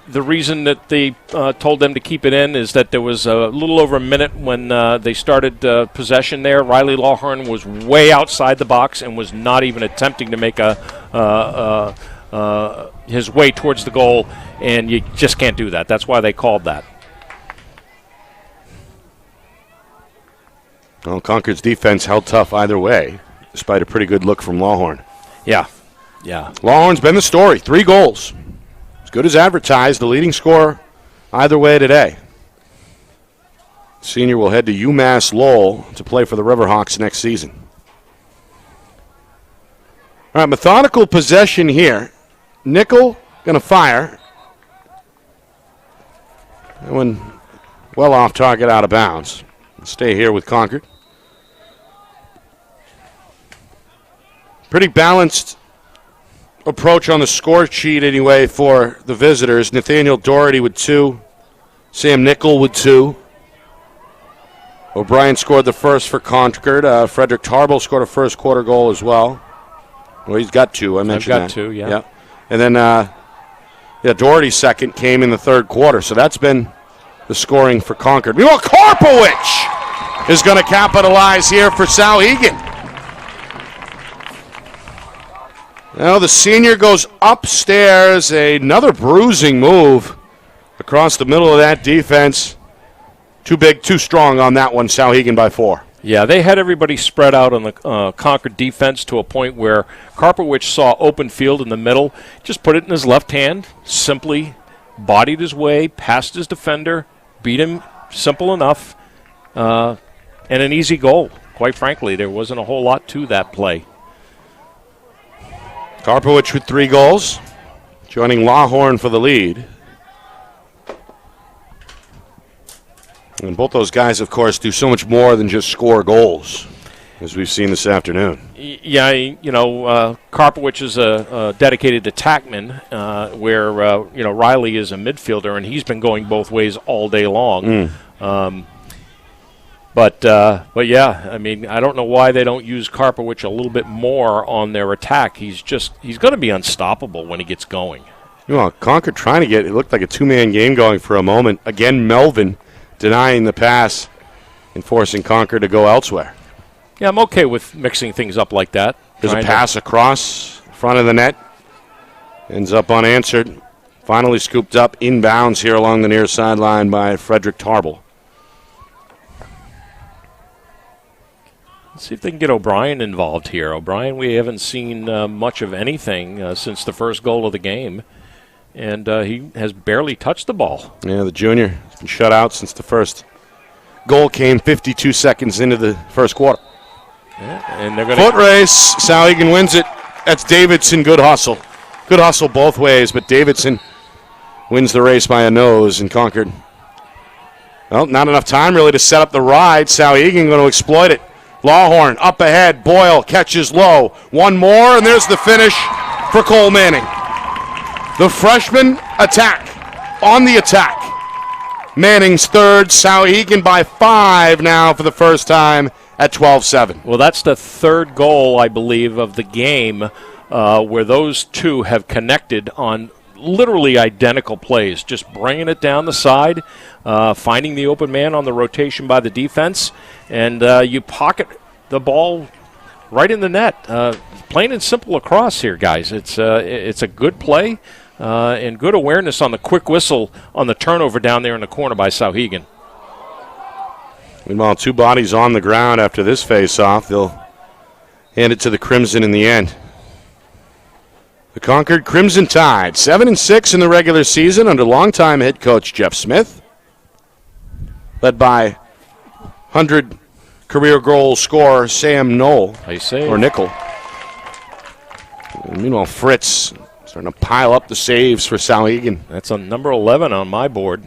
Speaker 3: The reason that they told them to keep it in is that there was a little over a minute when they started possession there. Riley Lawhorn was way outside the box and was not even attempting to make his way towards the goal, and you just can't do that. That's why they called that.
Speaker 1: Well, Concord's defense held tough either way, despite a pretty good look from Lawhorn.
Speaker 3: Yeah.
Speaker 1: Lawhorn's been the story. 3 goals. As good as advertised, the leading scorer either way today. Senior will head to UMass Lowell to play for the Riverhawks next season. All right, methodical possession here. Nickel going to fire. That one well off target, out of bounds. Stay here with Concord. Pretty balanced approach on the score sheet anyway for the visitors. Nathaniel Doherty with 2. Sam Nickel with 2. O'Brien scored the first for Concord. Frederick Tarble scored a first quarter goal as well. Well, he's got 2. I mentioned that.
Speaker 3: I've got 2, yeah.
Speaker 1: And then Doherty's second came in the third quarter. So that's been the scoring for Concord. Meanwhile, Karpowicz is going to capitalize here for Souhegan. Now the senior goes upstairs. Another bruising move across the middle of that defense. Too big, too strong on that one. Souhegan by 4.
Speaker 3: Yeah, they had everybody spread out on the Concord defense to a point where Karpowicz saw open field in the middle, just put it in his left hand, simply bodied his way, past his defender, beat him, simple enough, and an easy goal. Quite frankly, there wasn't a whole lot to that play.
Speaker 1: Karpowicz with 3 goals, joining Lawhorn for the lead. And both those guys, of course, do so much more than just score goals, as we've seen this afternoon.
Speaker 3: Yeah, Karpowicz is a dedicated attackman, where Riley is a midfielder, and he's been going both ways all day long. But yeah, I mean, I don't know why they don't use Karpowicz a little bit more on their attack. He's going to be unstoppable when he gets going.
Speaker 1: Well, Concord trying to it looked like a 2-man game going for a moment. Again, Melvin denying the pass and forcing Concord to go elsewhere.
Speaker 3: Yeah, I'm okay with mixing things up like that.
Speaker 1: There's a pass across front of the net. Ends up unanswered. Finally scooped up inbounds here along the near sideline by Frederick Tarble.
Speaker 3: Let's see if they can get O'Brien involved here. O'Brien, we haven't seen much of anything since the first goal of the game, and he has barely touched the ball. Yeah,
Speaker 1: the junior has been shut out since the first goal came 52 seconds into the first quarter.
Speaker 3: Yeah, and they're going
Speaker 1: foot race. Souhegan wins it. That's Davidson. Good hustle. Good hustle both ways, but Davidson wins the race by a nose in Concord. Well, not enough time really to set up the ride. Souhegan going to exploit it. Lawhorn up ahead. Boyle catches low. One more, and there's the finish for Cole Manning. The freshman attack on the attack. Manning's third. Souhegan by 5 now for the first time at 12-7.
Speaker 3: Well, that's the third goal, I believe, of the game where those two have connected on literally identical plays, just bringing it down the side, finding the open man on the rotation by the defense, and you pocket the ball right in the net. Plain and simple lacrosse here, guys. It's a good play and good awareness on the quick whistle on the turnover down there in the corner by Souhegan.
Speaker 1: Meanwhile, 2 bodies on the ground after this face-off. They'll hand it to the Crimson in the end. The Concord Crimson Tide, 7-6 in the regular season under longtime head coach Jeff Smith, led by 100 career goal scorer Sam Knoll, or Nickel. And meanwhile, Fritz starting to pile up the saves for Souhegan.
Speaker 3: That's on number 11 on my board.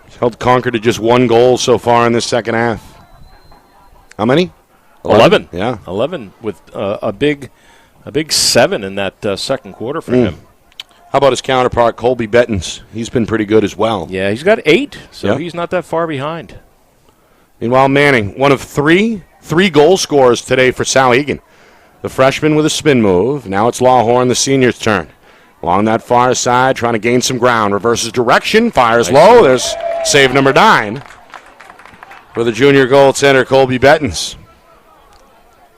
Speaker 1: He's held Concord to just 1 goal so far in this second half. How many?
Speaker 3: 11.
Speaker 1: Yeah.
Speaker 3: 11 with a big 7 in that second quarter for him.
Speaker 1: How about his counterpart, Colby Bettens? He's been pretty good as well.
Speaker 3: Yeah, he's got 8, so he's not that far behind.
Speaker 1: Meanwhile, Manning, one of three goal scorers today for Souhegan. The freshman with a spin move. Now it's Lawhorn, the senior's turn. Along that far side, trying to gain some ground. Reverses direction, fires low. There's save number 9 for the junior goaltender, Colby Bettens.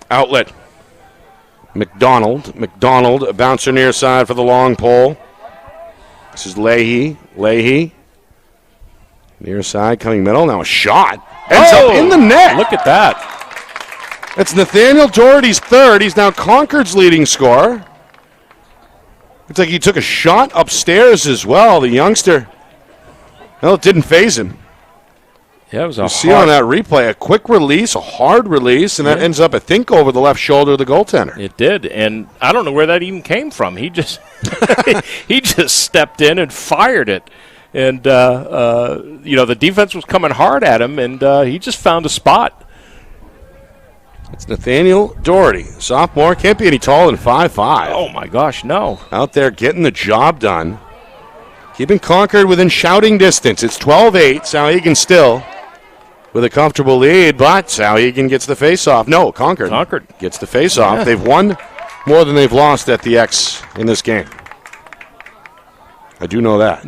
Speaker 1: Outlet. McDonald, a bouncer near side for the long pole. This is Leahy. Near side, coming middle. Now a shot. Ends up in the net.
Speaker 3: Look at that.
Speaker 1: It's Nathaniel Doherty's third. He's now Concord's leading scorer. Looks like he took a shot upstairs as well, the youngster. Well, it didn't faze him.
Speaker 3: Yeah, it was
Speaker 1: you see on that replay, a quick release, a hard release, and that ends up, I think, over the left shoulder of the goaltender.
Speaker 3: It did, and I don't know where that even came from. He just he just stepped in and fired it. And, the defense was coming hard at him, and he just found a spot.
Speaker 1: It's Nathaniel Doherty, sophomore. Can't be any taller than 5'5".
Speaker 3: Oh, my gosh, no.
Speaker 1: Out there getting the job done. Keeping Concord within shouting distance. It's 12-8. Souhegan still with a comfortable lead, but Souhegan gets the face-off. No, Concord gets the face-off. Yeah. They've won more than they've lost at the X in this game. I do know that.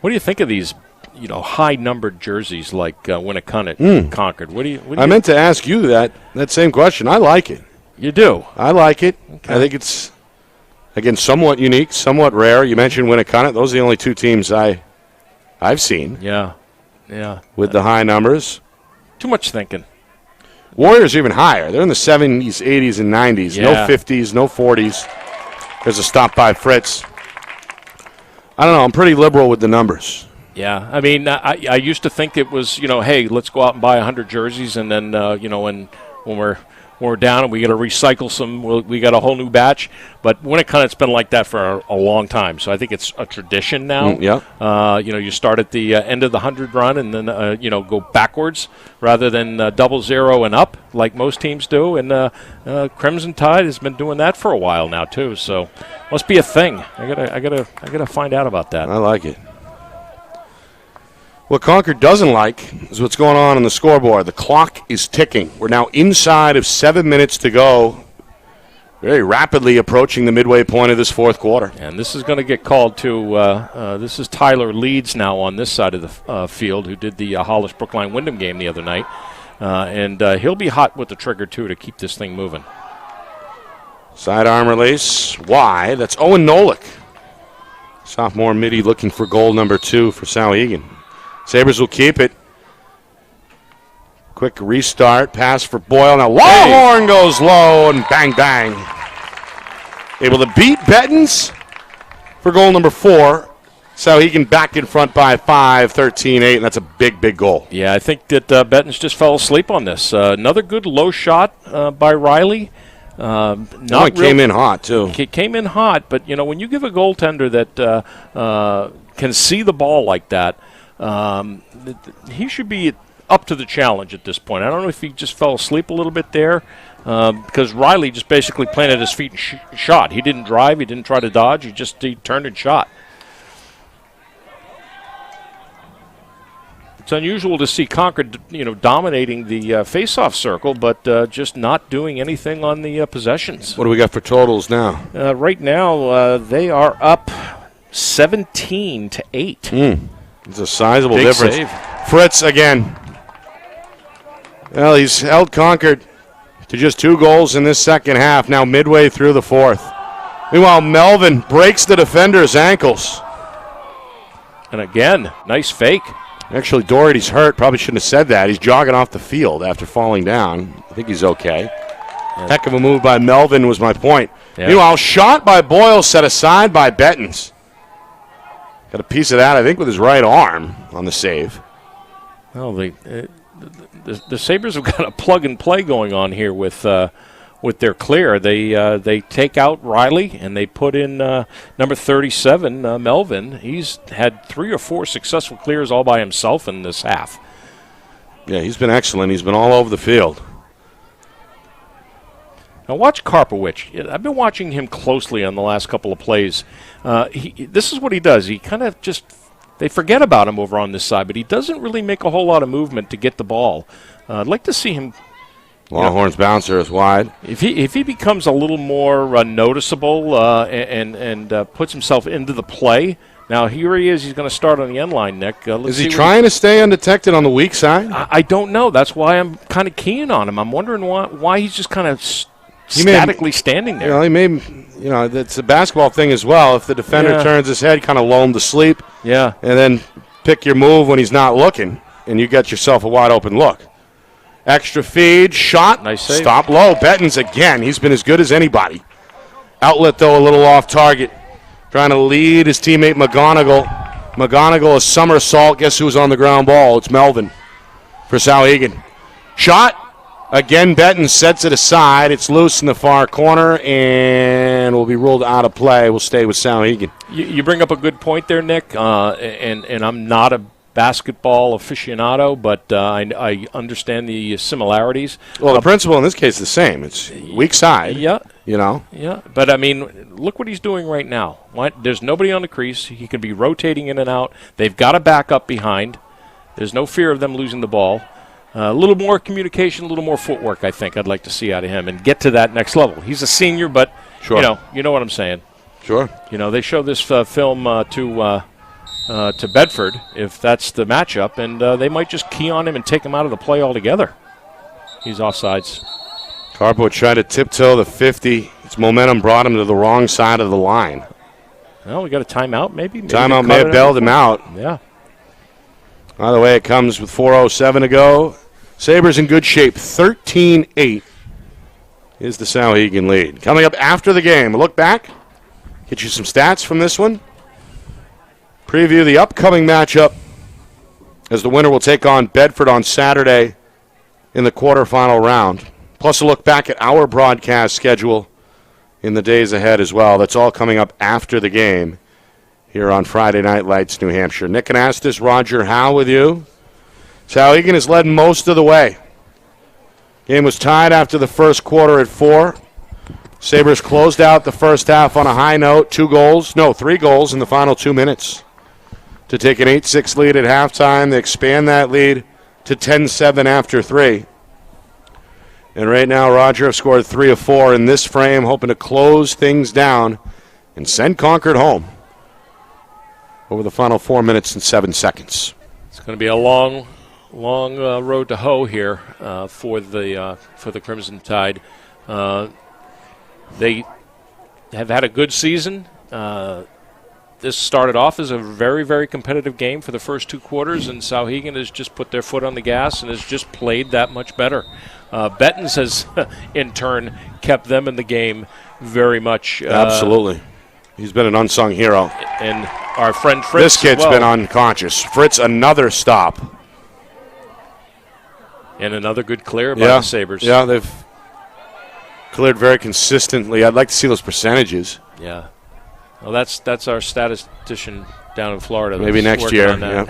Speaker 3: What do you think of these, high-numbered jerseys like Winnicott, Concord? What do you
Speaker 1: I meant to ask you that same question. I like it.
Speaker 3: You do?
Speaker 1: I like it. Okay. I think it's, again, somewhat unique, somewhat rare. You mentioned Winnicott. Those are the only 2 teams I've seen.
Speaker 3: Yeah.
Speaker 1: With the high numbers.
Speaker 3: Too much thinking.
Speaker 1: Warriors are even higher. They're in the 70s, 80s, and 90s.
Speaker 3: Yeah.
Speaker 1: No 50s, no 40s. There's a stop by Fritz. I don't know. I'm pretty liberal with the numbers.
Speaker 3: Yeah. I mean, I used to think it was, hey, let's go out and buy 100 jerseys, and then, when we're down and we got to recycle some, we got a whole new batch. But Winnicott, been like that for a long time. So I think it's a tradition now. You start at the end of the 100 run and then, go backwards rather than 00 and up like most teams do. And Crimson Tide has been doing that for a while now too. So must be a thing. I gotta find out about that.
Speaker 1: I like it. What Concord doesn't like is what's going on the scoreboard. The clock is ticking. We're now inside of 7 minutes to go. Very rapidly approaching the midway point of this fourth quarter.
Speaker 3: And this is going to get called to, this is Tyler Leeds now on this side of the field, who did the Hollis Brookline Wyndham game the other night. And he'll be hot with the trigger, too, to keep this thing moving.
Speaker 1: Sidearm release. Wide. That's Owen Nolick. Sophomore midi looking for goal number 2 for Souhegan. Sabres will keep it. Quick restart. Pass for Boyle. Now Lawhorn goes low and bang, bang. Able to beat Bettens for goal number 4. Souhegan back in front by 5, 13-8, and that's a big, big goal.
Speaker 3: Yeah, I think that Bettens just fell asleep on this. Another good low shot by Riley.
Speaker 1: Came in hot, too.
Speaker 3: Came in hot, but, when you give a goaltender that can see the ball like that, he should be up to the challenge at this point. I don't know if he just fell asleep a little bit there because Riley just basically planted his feet and shot. He didn't drive. He didn't try to dodge. He turned and shot. It's unusual to see Concord, dominating the face-off circle, but just not doing anything on the possessions.
Speaker 1: What do we got for totals now?
Speaker 3: Right now, they are up 17-8.
Speaker 1: It's a sizable
Speaker 3: Big
Speaker 1: difference.
Speaker 3: Save.
Speaker 1: Fritz again. Well, he's held Concord to just 2 goals in this second half, now midway through the fourth. Meanwhile, Melvin breaks the defender's ankles.
Speaker 3: And again, nice fake.
Speaker 1: Actually, Doherty's hurt. Probably shouldn't have said that. He's jogging off the field after falling down. I think he's okay. Heck of a move by Melvin was my point.
Speaker 3: Yeah.
Speaker 1: Meanwhile, shot by Boyle, set aside by Bettens. Got a piece of that, I think, with his right arm on the save.
Speaker 3: Well, the Sabres have got a plug-and-play going on here with their clear. They take out Riley, and they put in number 37, Melvin. He's had 3 or 4 successful clears all by himself in this half.
Speaker 1: Yeah, he's been excellent. He's been all over the field.
Speaker 3: Now watch Karpowicz. I've been watching him closely on the last couple of plays. This is what he does. He kind of just, they forget about him over on this side, but he doesn't really make a whole lot of movement to get the ball. I'd like to see him.
Speaker 1: Longhorn's bouncer is wide.
Speaker 3: If he becomes a little more noticeable and puts himself into the play. Now here he is. He's going to start on the end line, Nick.
Speaker 1: Is he trying to stay undetected on the weak side?
Speaker 3: I don't know. That's why I'm kind of keen on him. I'm wondering why he's just kind of statically standing there.
Speaker 1: He may, it's a basketball thing as well. If the defender turns his head, kind of lull him to sleep.
Speaker 3: Yeah.
Speaker 1: And then pick your move when he's not looking, and you get yourself a wide open look. Extra feed, shot,
Speaker 3: nice save.
Speaker 1: Stop low. Bettens again. He's been as good as anybody. Outlet, though, a little off target. Trying to lead his teammate McGonigal. McGonigal a somersault. Guess who's on the ground ball? It's Melvin for Souhegan. Shot. Again, Bettens sets it aside. It's loose in the far corner and will be ruled out of play. We'll stay with Souhegan.
Speaker 3: You bring up a good point there, Nick, and I'm not a basketball aficionado, but I understand the similarities.
Speaker 1: Well, the principle in this case is the same. It's weak side.
Speaker 3: Yeah.
Speaker 1: Yeah,
Speaker 3: but I mean, look what he's doing right now. There's nobody on the crease. He can be rotating in and out. They've got to back up behind. There's no fear of them losing the ball. A little more communication, a little more footwork, I think I'd like to see out of him and get to that next level. He's a senior, but
Speaker 1: sure.
Speaker 3: You know what I'm saying.
Speaker 1: Sure.
Speaker 3: They show this film to Bedford, if that's the matchup, and they might just key on him and take him out of the play altogether. He's offsides.
Speaker 1: Carpo tried to tiptoe the 50. Its momentum brought him to the wrong side of the line.
Speaker 3: Well, we got a timeout, maybe.
Speaker 1: Timeout may have bailed him out.
Speaker 3: Yeah.
Speaker 1: Either way, it comes with 4:07 to go. Sabres in good shape. 13-8 is the Souhegan lead. Coming up after the game, a look back. Get you some stats from this one. Preview the upcoming matchup as the winner will take on Bedford on Saturday in the quarterfinal round. Plus a look back at our broadcast schedule in the days ahead as well. That's all coming up after the game here on Friday Night Lights, New Hampshire. Nick Anastas, Roger Howe with you. Souhegan has led most of the way. Game was tied after the first quarter at 4. Sabres closed out the first half on a high note. 3 goals in the final 2 minutes to take an 8-6 lead at halftime. They expand that lead to 10-7 after 3. And right now, Roger have scored 3 of 4 in this frame, hoping to close things down and send Concord home over the final 4 minutes and 7 seconds.
Speaker 3: It's going to be a long road to hoe here for the Crimson Tide. They have had a good season. This started off as a very, very competitive game for the first 2 quarters, and Souhegan has just put their foot on the gas and has just played that much better. Bettens has, in turn, kept them in the game very much.
Speaker 1: Absolutely. He's been an unsung hero.
Speaker 3: And our friend Fritz.
Speaker 1: This kid's been unconscious. Fritz, another stop.
Speaker 3: And another good clear by the Sabres.
Speaker 1: Yeah, they've cleared very consistently. I'd like to see those percentages.
Speaker 3: Yeah. Well, that's our statistician down in Florida.
Speaker 1: Maybe next year.
Speaker 3: Yeah.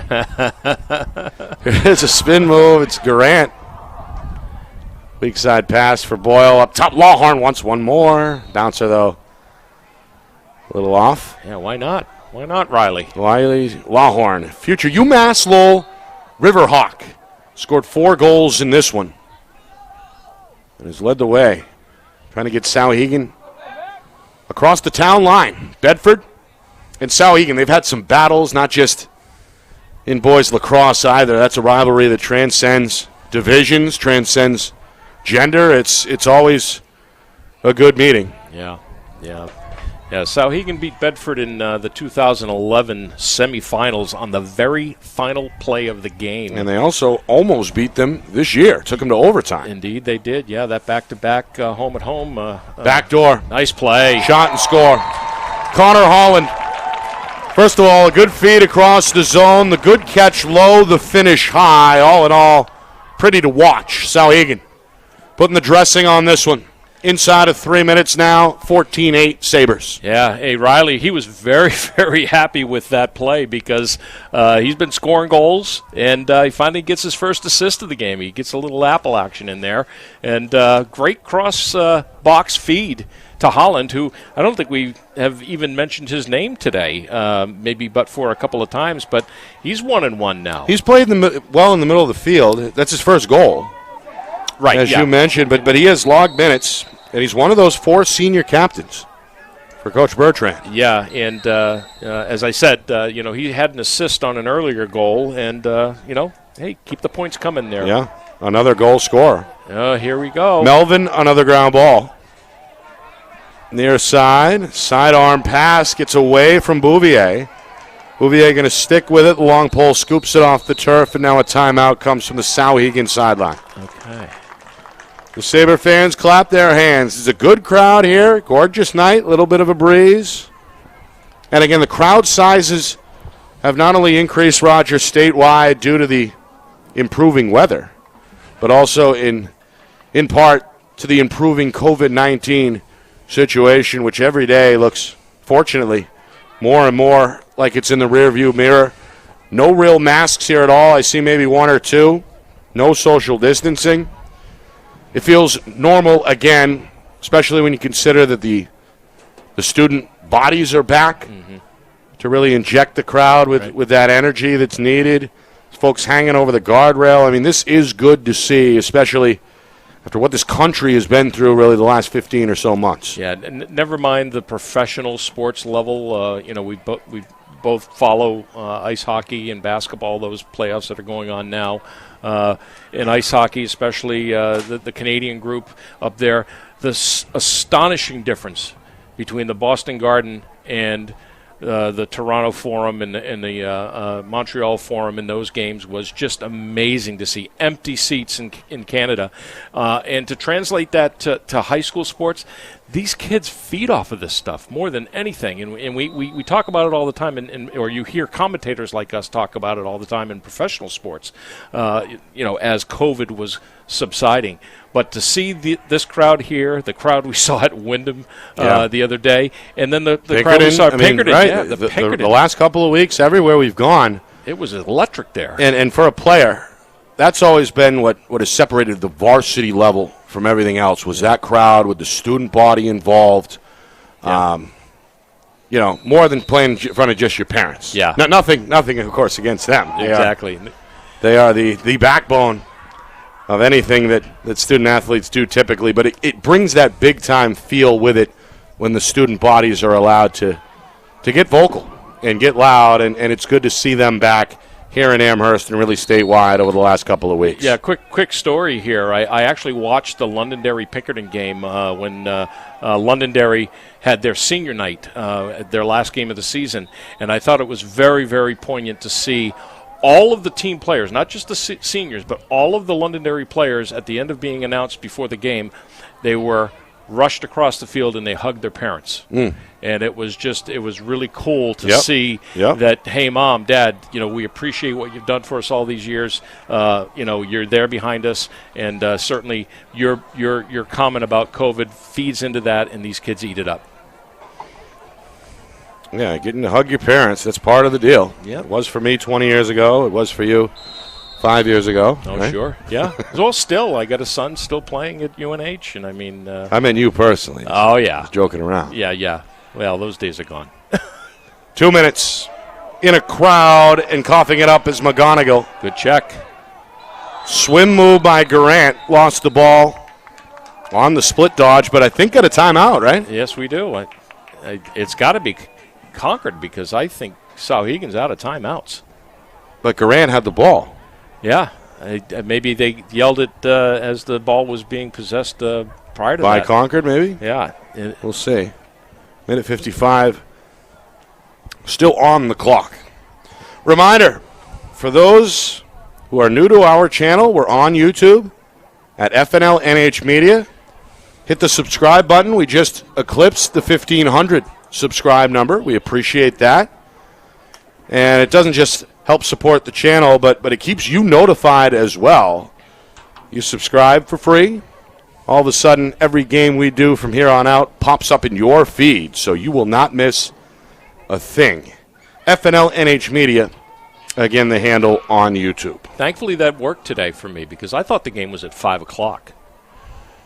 Speaker 1: Here's a spin move. It's Garant. Weak side pass for Boyle. Up top, Lawhorn wants one more. Bouncer, though, a little off.
Speaker 3: Yeah, why not? Why not, Riley?
Speaker 1: Lawhorn. Future UMass Lowell Riverhawk. Scored 4 goals in this one. And has led the way. Trying to get Souhegan across the town line. Bedford and Souhegan, they've had some battles, not just in boys lacrosse either. That's a rivalry that transcends divisions, transcends gender. It's always a good meeting.
Speaker 3: Yeah. Yeah, Souhegan beat Bedford in the 2011 semifinals on the very final play of the game.
Speaker 1: And they also almost beat them this year. Took them to overtime.
Speaker 3: Indeed, they did. Yeah, that back-to-back home at home.
Speaker 1: Backdoor.
Speaker 3: Nice play.
Speaker 1: Shot and score. Connor Holland. First of all, a good feed across the zone. The good catch low, the finish high. All in all, pretty to watch. Souhegan putting the dressing on this one. Inside of 3 minutes now, 14-8 Sabres.
Speaker 3: Yeah, hey, Riley, he was very, very happy with that play because he's been scoring goals, and he finally gets his first assist of the game. He gets a little apple action in there, and great cross-box feed to Holland, who I don't think we have even mentioned his name today, maybe but for a couple of times, but he's 1-1 now.
Speaker 1: He's played well in the middle of the field. That's his first goal.
Speaker 3: Right,
Speaker 1: as you mentioned, but he has logged minutes, and he's one of those 4 senior captains for Coach Bertrand.
Speaker 3: Yeah, and as I said, he had an assist on an earlier goal, and, hey, keep the points coming there.
Speaker 1: Yeah, another goal scorer.
Speaker 3: Here we go.
Speaker 1: Melvin, another ground ball. Near sidearm pass, gets away from Bouvier. Bouvier going to stick with it. The long pole scoops it off the turf, and now a timeout comes from the Souhegan sideline.
Speaker 3: Okay.
Speaker 1: The Sabre fans clap their hands. It's a good crowd here. Gorgeous night, a little bit of a breeze. And again, the crowd sizes have not only increased, Roger, statewide due to the improving weather, but also in part to the improving COVID-19 situation, which every day looks, fortunately, more and more like it's in the rearview mirror. No real masks here at all. I see maybe 1 or 2. No social distancing. It feels normal again, especially when you consider that the student bodies are back to really inject the crowd with that energy that's needed. Folks hanging over the guardrail. I mean, this is good to see, especially after what this country has been through really the last 15 or so months.
Speaker 3: Yeah, never mind the professional sports level. We both follow ice hockey and basketball, those playoffs that are going on now. In ice hockey, especially the Canadian group up there, the astonishing difference between the Boston Garden and the Toronto Forum and the Montreal Forum in those games was just amazing to see. Empty seats in Canada. And to translate that to high school sports, these kids feed off of this stuff more than anything. And we talk about it all the time, or you hear commentators like us talk about it all the time in professional sports, as COVID was subsiding. But to see this crowd here, the crowd we saw at Wyndham the other day, and then the crowd we saw at Pinkerton.
Speaker 1: Right,
Speaker 3: yeah,
Speaker 1: the last couple of weeks, everywhere we've gone.
Speaker 3: It was electric there.
Speaker 1: And for a player, that's always been what has separated the varsity level from everything else, was that crowd with the student body involved. Yeah. More than playing in front of just your parents.
Speaker 3: Yeah.
Speaker 1: Nothing, of course, against them.
Speaker 3: Exactly.
Speaker 1: They are the backbone of anything that student athletes do typically, but it brings that big-time feel with it when the student bodies are allowed to get vocal and get loud, and it's good to see them back here in Amherst and really statewide over the last couple of weeks.
Speaker 3: Yeah, quick story here. I actually watched the Londonderry-Pinkerton game when Londonderry had their senior night, their last game of the season, and I thought it was very, very poignant to see all of the team players, not just the seniors, but all of the Londonderry players at the end of being announced before the game, they were rushed across the field and they hugged their parents. And it was really cool to see that, hey, Mom, Dad, we appreciate what you've done for us all these years. You're there behind us, and certainly your comment about COVID feeds into that, and these kids eat it up.
Speaker 1: Yeah, getting to hug your parents, that's part of the deal.
Speaker 3: Yeah.
Speaker 1: It was for me 20 years ago. It was for you 5 years ago.
Speaker 3: Oh,
Speaker 1: right?
Speaker 3: Sure. Yeah. Well, still, I got a son still playing at UNH, and I mean...
Speaker 1: I meant you personally.
Speaker 3: Oh, yeah.
Speaker 1: Just joking around.
Speaker 3: Yeah. Well, those days are gone.
Speaker 1: 2 minutes in a crowd, and coughing it up is McGonigal.
Speaker 3: Good check.
Speaker 1: Swim move by Garant. Lost the ball on the split dodge, but I think got a timeout, right?
Speaker 3: Yes, we do. It's got to be Concord, because I think Souhegan's out of timeouts.
Speaker 1: But Garant had the ball.
Speaker 3: Yeah. Maybe they yelled it as the ball was being possessed prior to that.
Speaker 1: By Concord, maybe?
Speaker 3: Yeah.
Speaker 1: We'll see. Minute 55 still on the clock. Reminder, for those who are new to our channel, we're on YouTube at FNL NH Media. Hit the subscribe button. We just eclipsed the 1,500 subscribe number. We appreciate that. And it doesn't just help support the channel, but it keeps you notified as well. You subscribe for free. All of a sudden, every game we do from here on out pops up in your feed, so you will not miss a thing. FNL NH Media, again, the handle on YouTube.
Speaker 3: Thankfully, that worked today for me because I thought the game was at 5 o'clock.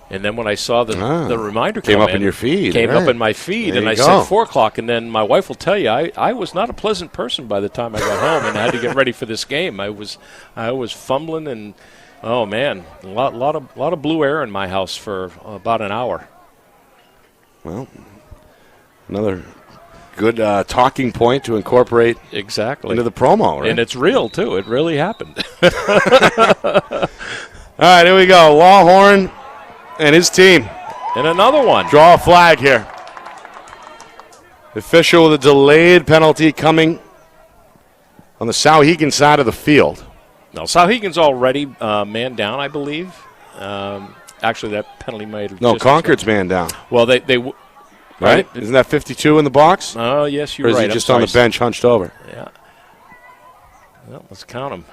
Speaker 3: And then when I saw the reminder
Speaker 1: came up in your feed.
Speaker 3: Came up in my feed, and I said 4 o'clock. And then my wife will tell you, I was not a pleasant person by the time I got home and I had to get ready for this game. I was fumbling and, oh, man, a lot of blue air in my house for about an hour.
Speaker 1: Well, another good talking point to incorporate into the promo, right?
Speaker 3: And it's real, too. It really happened.
Speaker 1: All right, here we go. Lawhorn and his team.
Speaker 3: And another one.
Speaker 1: Draw a flag here. The official with a delayed penalty coming on the Souhegan side of the field.
Speaker 3: No, Souhegan's already man down, I believe. Actually, that penalty might have
Speaker 1: No, Concord's man down.
Speaker 3: Well, they
Speaker 1: right? Isn't that 52 in the box?
Speaker 3: Oh, yes, you're
Speaker 1: right. Or is
Speaker 3: right.
Speaker 1: he just on the bench hunched over?
Speaker 3: Yeah. Well, let's count them.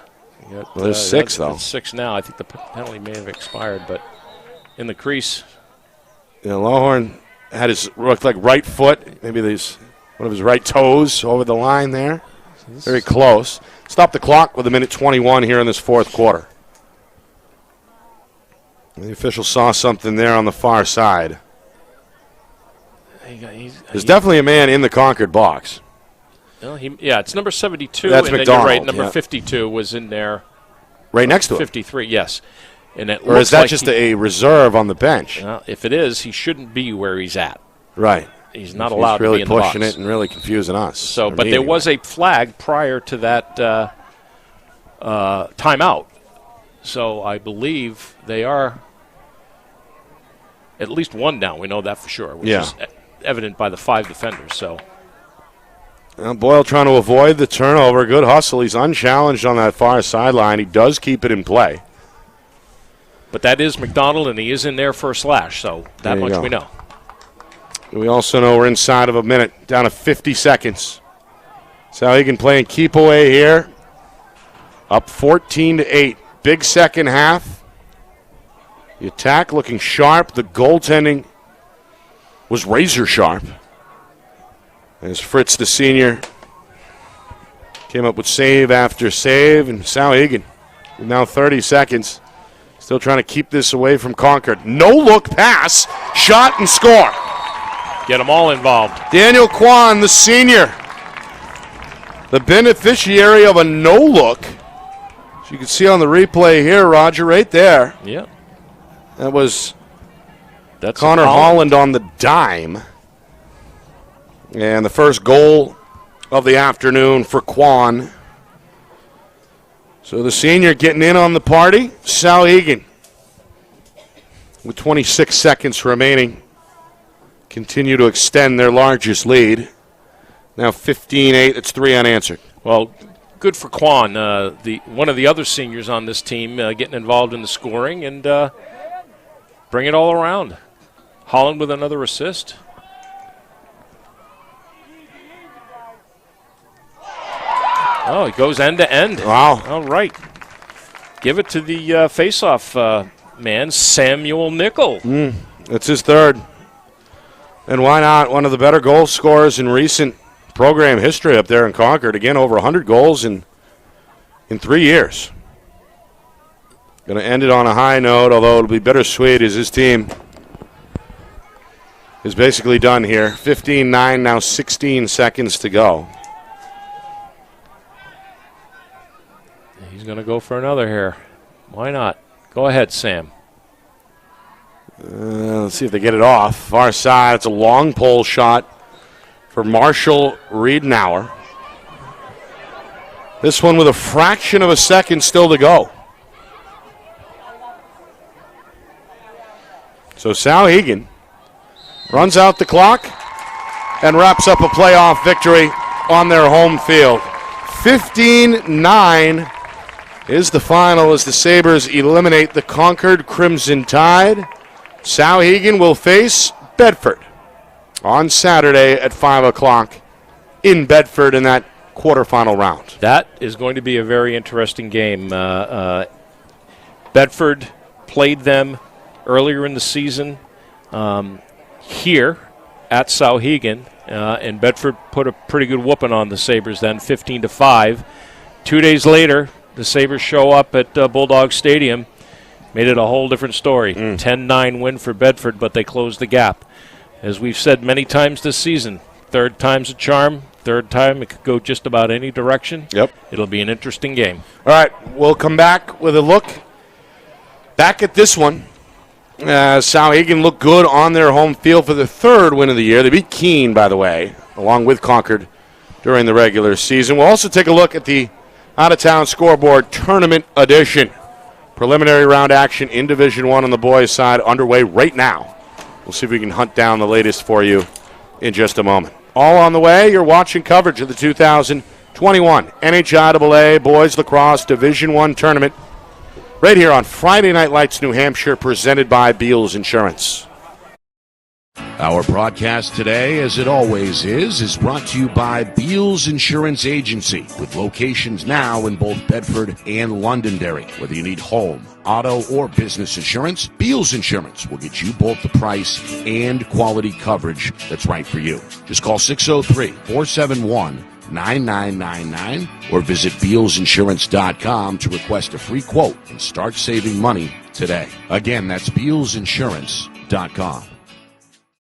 Speaker 1: Well, there's 6, though.
Speaker 3: There's 6 now. I think the penalty may have expired, but in the crease.
Speaker 1: Yeah, Lawhorn had his looked like right foot, maybe one of his right toes over the line there. Very close. Stop the clock with 1:21 here in this fourth quarter. The official saw something there on the far side. There's definitely a man in the Concord box.
Speaker 3: Well, it's number 72.
Speaker 1: That's
Speaker 3: and
Speaker 1: McDonald.
Speaker 3: Then you're right, number 52 was in there.
Speaker 1: Right next to him.
Speaker 3: 53, yes. And it
Speaker 1: or is that just a reserve on the bench?
Speaker 3: If it is, he shouldn't be where he's at.
Speaker 1: Right.
Speaker 3: He's not allowed to be in the box.
Speaker 1: He's really pushing it and really confusing us.
Speaker 3: So, but there was a flag prior to that timeout. So I believe they are at least one down. We know that for sure, which is evident by the 5 defenders. So
Speaker 1: Boyle trying to avoid the turnover. Good hustle. He's unchallenged on that far sideline. He does keep it in play.
Speaker 3: But that is McDonald, and he is in there for a slash, so that much we know.
Speaker 1: We also know we're inside of a minute, down to 50 seconds. Souhegan playing keep away here. Up 14-8. Big second half. The attack looking sharp. The goaltending was razor sharp. As Fritz, the senior, came up with save after save. And Souhegan, with now 30 seconds, still trying to keep this away from Concord. No-look pass, shot and score.
Speaker 3: Get them all involved.
Speaker 1: Daniel Kwan, the senior, the beneficiary of a no-look. As you can see on the replay here, Roger, right there.
Speaker 3: Yeah.
Speaker 1: That's Connor Holland on the dime. And the first goal of the afternoon for Kwan. So the senior getting in on the party. Souhegan, with 26 seconds remaining, continue to extend their largest lead. Now 15-8. It's 3 unanswered.
Speaker 3: Well, good for Kwan. One of the other seniors on this team getting involved in the scoring and bring it all around. Holland with another assist. Oh, he goes end to end.
Speaker 1: Wow.
Speaker 3: All right. Give it to the face-off man, Samuel Nickel.
Speaker 1: That's his third. And why not? One of the better goal scorers in recent program history up there in Concord. Again, over 100 goals in 3 years. Going to end it on a high note, although it'll be bittersweet as his team is basically done here. 15-9, now 16 seconds to go.
Speaker 3: He's going to go for another here. Why not? Go ahead, Sam.
Speaker 1: Let's see if they get it off. Far side, it's a long pole shot for Marshall Riedenauer. This one with a fraction of a second still to go. So Souhegan runs out the clock, and wraps up a playoff victory on their home field. 15-9 is the final as the Sabres eliminate the Concord Crimson Tide. Souhegan will face Bedford on Saturday at 5 o'clock in Bedford in that quarterfinal round.
Speaker 3: That is going to be a very interesting game. Bedford played them earlier in the season here at Souhegan, and Bedford put a pretty good whooping on the Sabres then, 15-5. 2 days later, the Sabres show up at Bulldog Stadium. Made it a whole different story. 10-9 win for Bedford, but they closed the gap. As we've said many times this season, third time's a charm. Third time, it could go just about any direction.
Speaker 1: Yep.
Speaker 3: It'll be an interesting game.
Speaker 1: All right, we'll come back with a look back at this one. Souhegan looked good on their home field for the third win of the year. They beat Keene, by the way, along with Concord during the regular season. We'll also take a look at the out-of-town scoreboard tournament edition. Preliminary round action in Division I on the boys' side underway right now. We'll see if we can hunt down the latest for you in just a moment. All on the way, you're watching coverage of the 2021 NHIAA Boys Lacrosse Division I Tournament right here on Friday Night Lights, New Hampshire, presented by Beals Insurance.
Speaker 4: Our broadcast today, as it always is brought to you by Beals Insurance Agency, with locations now in both Bedford and Londonderry. Whether you need home, auto, or business insurance, Beals Insurance will get you both the price and quality coverage that's right for you. Just call 603-471-9999 or visit BealsInsurance.com to request a free quote and start saving money today. Again, that's BealsInsurance.com.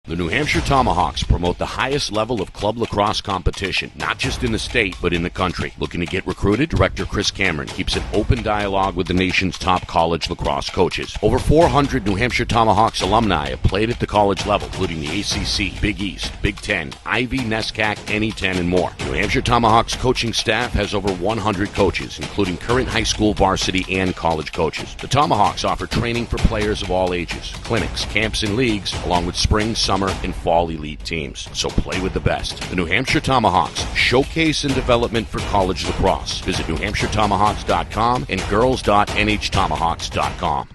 Speaker 4: The New Hampshire Tomahawks promote the highest level of club lacrosse competition, not just in the state, but in the country. Looking to get recruited? Director Chris Cameron keeps an open dialogue with the nation's top college lacrosse coaches. Over 400 New Hampshire Tomahawks alumni have played at the college level, including the ACC, Big East, Big Ten, Ivy, NESCAC, NE10, and more. New Hampshire Tomahawks coaching staff has over 100 coaches, including current high school varsity and college coaches. The Tomahawks offer training for players of all ages, clinics, camps, and leagues, along with spring, summer, and fall elite teams. So play with the best. The New Hampshire Tomahawks, showcase and development for college lacrosse. Visit NewHampshireTomahawks.com and girls.nhtomahawks.com.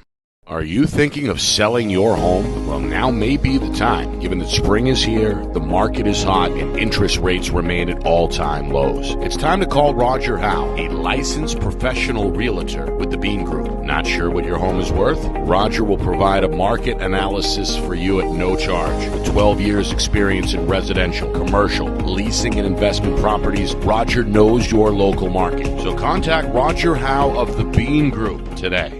Speaker 4: Are you thinking of selling your home? Well, now may be the time, given that spring is here, the market is hot, and interest rates remain at all-time lows. It's time to call Roger Howe, a licensed professional realtor with the Bean Group. Not sure what your home is worth? Roger will provide a market analysis for you at no charge. With 12 years experience in residential, commercial, leasing, and investment properties, Roger knows your local market. So contact Roger Howe of the Bean Group today.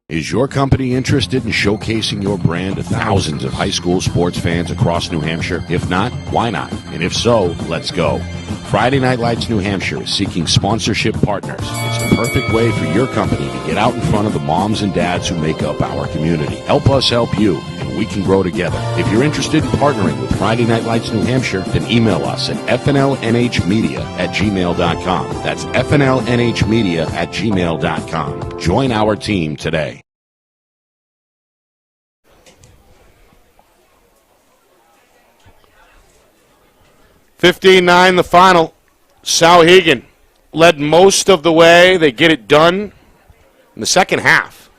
Speaker 4: Is your company interested in showcasing your brand to thousands of high school sports fans across New Hampshire? If not, why not? And if so, let's go. Friday Night Lights New Hampshire is seeking sponsorship partners. It's the perfect way for your company to get out in front of the moms and dads who make up our community. Help us help you, and we can grow together. If you're interested in partnering with Friday Night Lights New Hampshire, then email us at fnlnhmedia@gmail.com. That's fnlnhmedia@gmail.com. Join our team today.
Speaker 1: $15-9 the final. Souhegan led most of the way. They get it done in the second half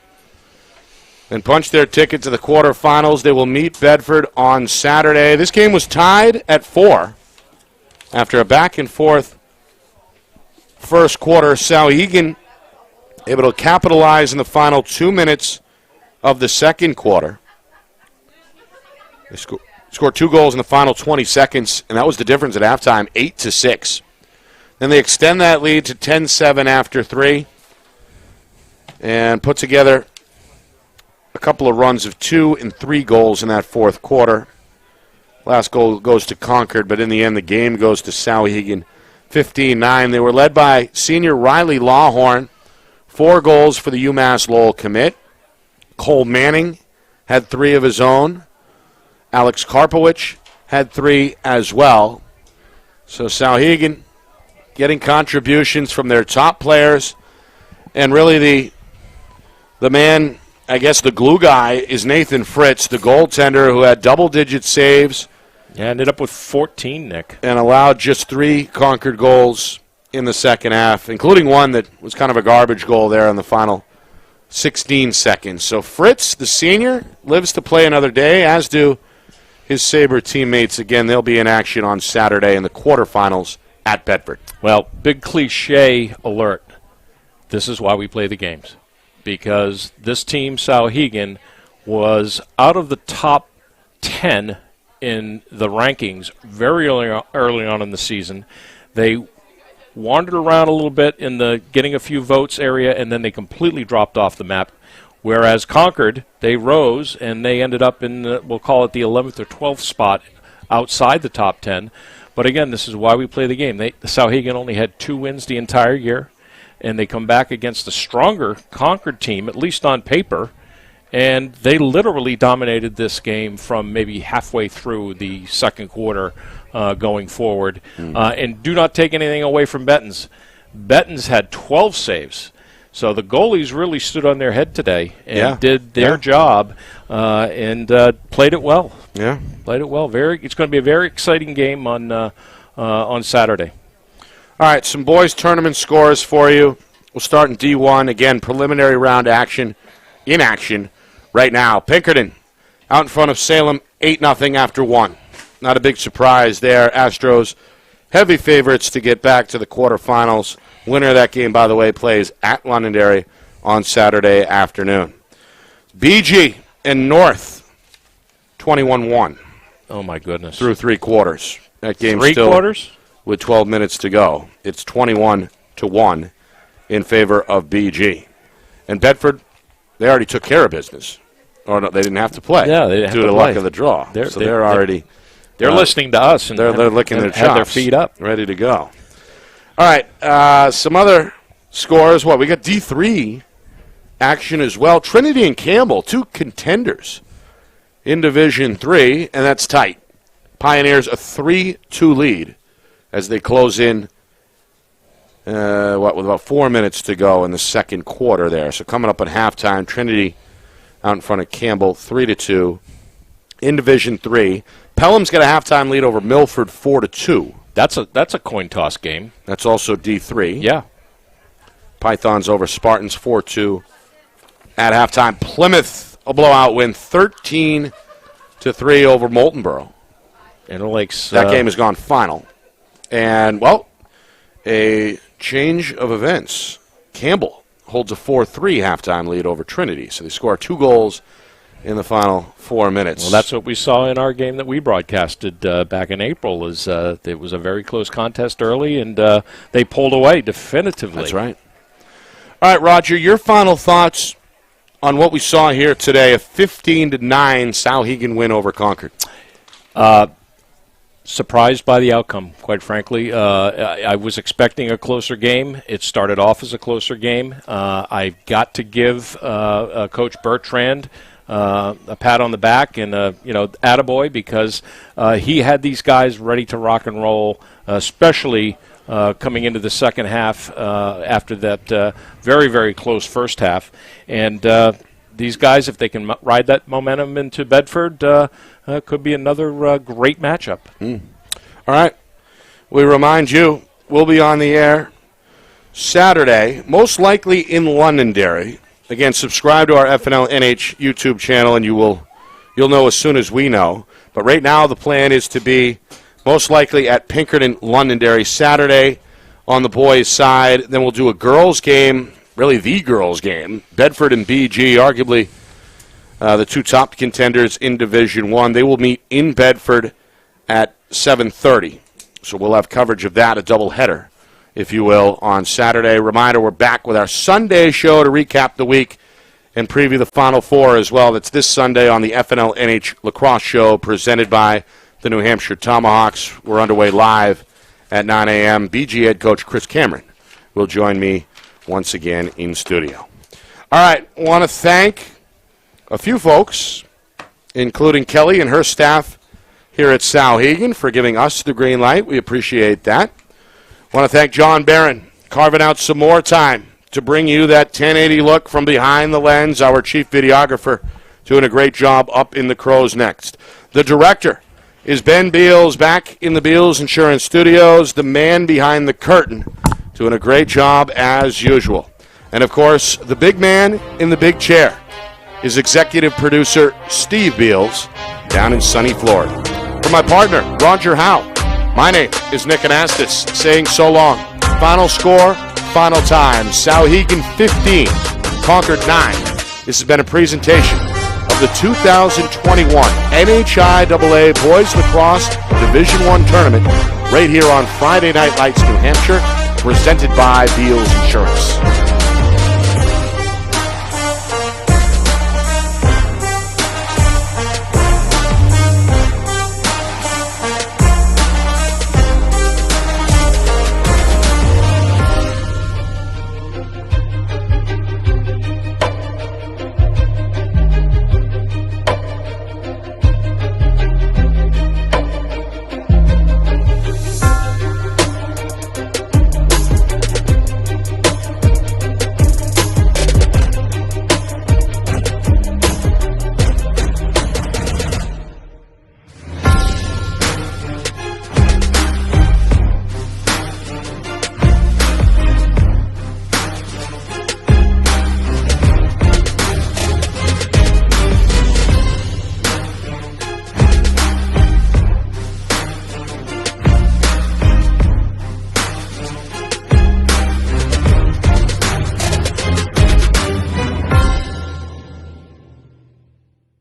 Speaker 1: and punch their ticket to the quarterfinals. They will meet Bedford on Saturday. This game was tied at 4 after a back-and-forth first quarter. Souhegan able to capitalize in the final 2 minutes of the second quarter. They scored 2 goals in the final 20 seconds, and that was the difference at halftime, 8-6. Then they extend that lead to 10-7 after 3 and put together a couple of runs of 2 and 3 goals in that fourth quarter. Last goal goes to Concord, but in the end the game goes to Souhegan, 15-9. They were led by senior Riley Lawhorn, 4 goals for the UMass Lowell commit. Cole Manning had 3 of his own. Alex Karpowicz had 3 as well. So Souhegan getting contributions from their top players. And really the man, I guess the glue guy, is Nathan Fritz, the goaltender who had double-digit saves
Speaker 3: Yeah, ended up with 14, Nick.
Speaker 1: And allowed just 3 Concord goals in the second half, including one that was kind of a garbage goal there in the final 16 seconds. So Fritz, the senior, lives to play another day, as do his Sabre teammates. Again, they'll be in action on Saturday in the quarterfinals at Bedford.
Speaker 3: Well, big cliche alert. This is why we play the games. Because this team, Souhegan, was out of the top 10 in the rankings very early on in the season. They wandered around a little bit in the getting a few votes area, and then they completely dropped off the map. Whereas Concord, they rose, and they ended up in, we'll call it the 11th or 12th spot outside the top 10. But again, this is why we play the game. Souhegan only had 2 wins the entire year, and they come back against a stronger Concord team, at least on paper, and they literally dominated this game from maybe halfway through the second quarter going forward. And do not take anything away from Bettens. Bettens had 12 saves. So the goalies really stood on their head today and did their job and played it well.
Speaker 1: Yeah.
Speaker 3: Played it well. It's going to be a very exciting game on Saturday.
Speaker 1: All right, some boys' tournament scores for you. We'll start in D1. Again, preliminary round action in action right now. Pinkerton out in front of Salem, 8-0 after 1. Not a big surprise there. Astros, heavy favorites to get back to the quarterfinals. Winner of that game, by the way, plays at Londonderry on Saturday afternoon. BG and North, 21-1.
Speaker 3: Oh, my goodness.
Speaker 1: Through 3 quarters. That game
Speaker 3: 3
Speaker 1: still
Speaker 3: quarters?
Speaker 1: With 12 minutes to go. It's 21-1 in favor of BG. And Bedford, they already took care of business. Or no, they didn't have to play.
Speaker 3: Yeah, they didn't have
Speaker 1: due
Speaker 3: to
Speaker 1: to
Speaker 3: play.
Speaker 1: luck of the draw. They're already...
Speaker 3: They're listening to us. And
Speaker 1: they're licking their chops.
Speaker 3: Had their feet up.
Speaker 1: Ready to go. All right, some other scores. We got D3 action as well. Trinity and Campbell, 2 contenders in Division 3, and that's tight. Pioneers a 3-2 lead as they close in, with about 4 minutes to go in the second quarter there. So coming up at halftime, Trinity out in front of Campbell, 3-2 in Division 3. Pelham's got a halftime lead over Milford, 4-2.
Speaker 3: That's a coin toss game.
Speaker 1: That's also D3.
Speaker 3: Yeah.
Speaker 1: Pythons over Spartans, 4-2 at halftime. Plymouth, a blowout win, 13-3 over Moultonborough.
Speaker 3: Interlake's
Speaker 1: that game has gone final. And, a change of events. Campbell holds a 4-3 halftime lead over Trinity. So they score 2 goals in the final 4 minutes.
Speaker 3: Well, that's what we saw in our game that we broadcasted back in April. It was a very close contest early, and they pulled away definitively.
Speaker 1: That's right. All right, Roger, your final thoughts on what we saw here today, a 15-9 Souhegan win over Concord.
Speaker 3: Surprised by the outcome, quite frankly. I was expecting a closer game. It started off as a closer game. I got to give Coach Bertrand a pat on the back and attaboy, because he had these guys ready to rock and roll, especially coming into the second half after that very, very close first half. And these guys, if they can ride that momentum into Bedford, could be another great matchup.
Speaker 1: All right. We remind you, we'll be on the air Saturday, most likely in Londonderry. Again, subscribe to our FNL NH YouTube channel, and you'll know as soon as we know. But right now, the plan is to be most likely at Pinkerton, Londonderry, Saturday on the boys' side. Then we'll do a girls' game, really the girls' game. Bedford and BG, arguably the 2 top contenders in Division 1. They will meet in Bedford at 7:30. So we'll have coverage of that, a doubleheader, if you will, on Saturday. Reminder, we're back with our Sunday show to recap the week and preview the Final Four as well. That's this Sunday on the FNL NH Lacrosse Show, presented by the New Hampshire Tomahawks. We're underway live at 9 a.m. BG head coach Chris Cameron will join me once again in studio. All right, I want to thank a few folks, including Kelly and her staff here at Souhegan, for giving us the green light. We appreciate that. I want to thank John Barron, carving out some more time to bring you that 1080 look from behind the lens. Our chief videographer doing a great job up in the crow's nest. The director, is Ben Beals back in the Beals Insurance Studios, the man behind the curtain, doing a great job as usual. And, of course, the big man in the big chair is executive producer Steve Beals down in sunny Florida. For my partner, Roger Howe, my name is Nick Anastas, saying so long. Final score, final time, Souhegan 15, Concord 9. This has been a presentation of the 2021 NHIAA Boys Lacrosse Division I Tournament right here on Friday Night Lights, New Hampshire, presented by Beals Insurance.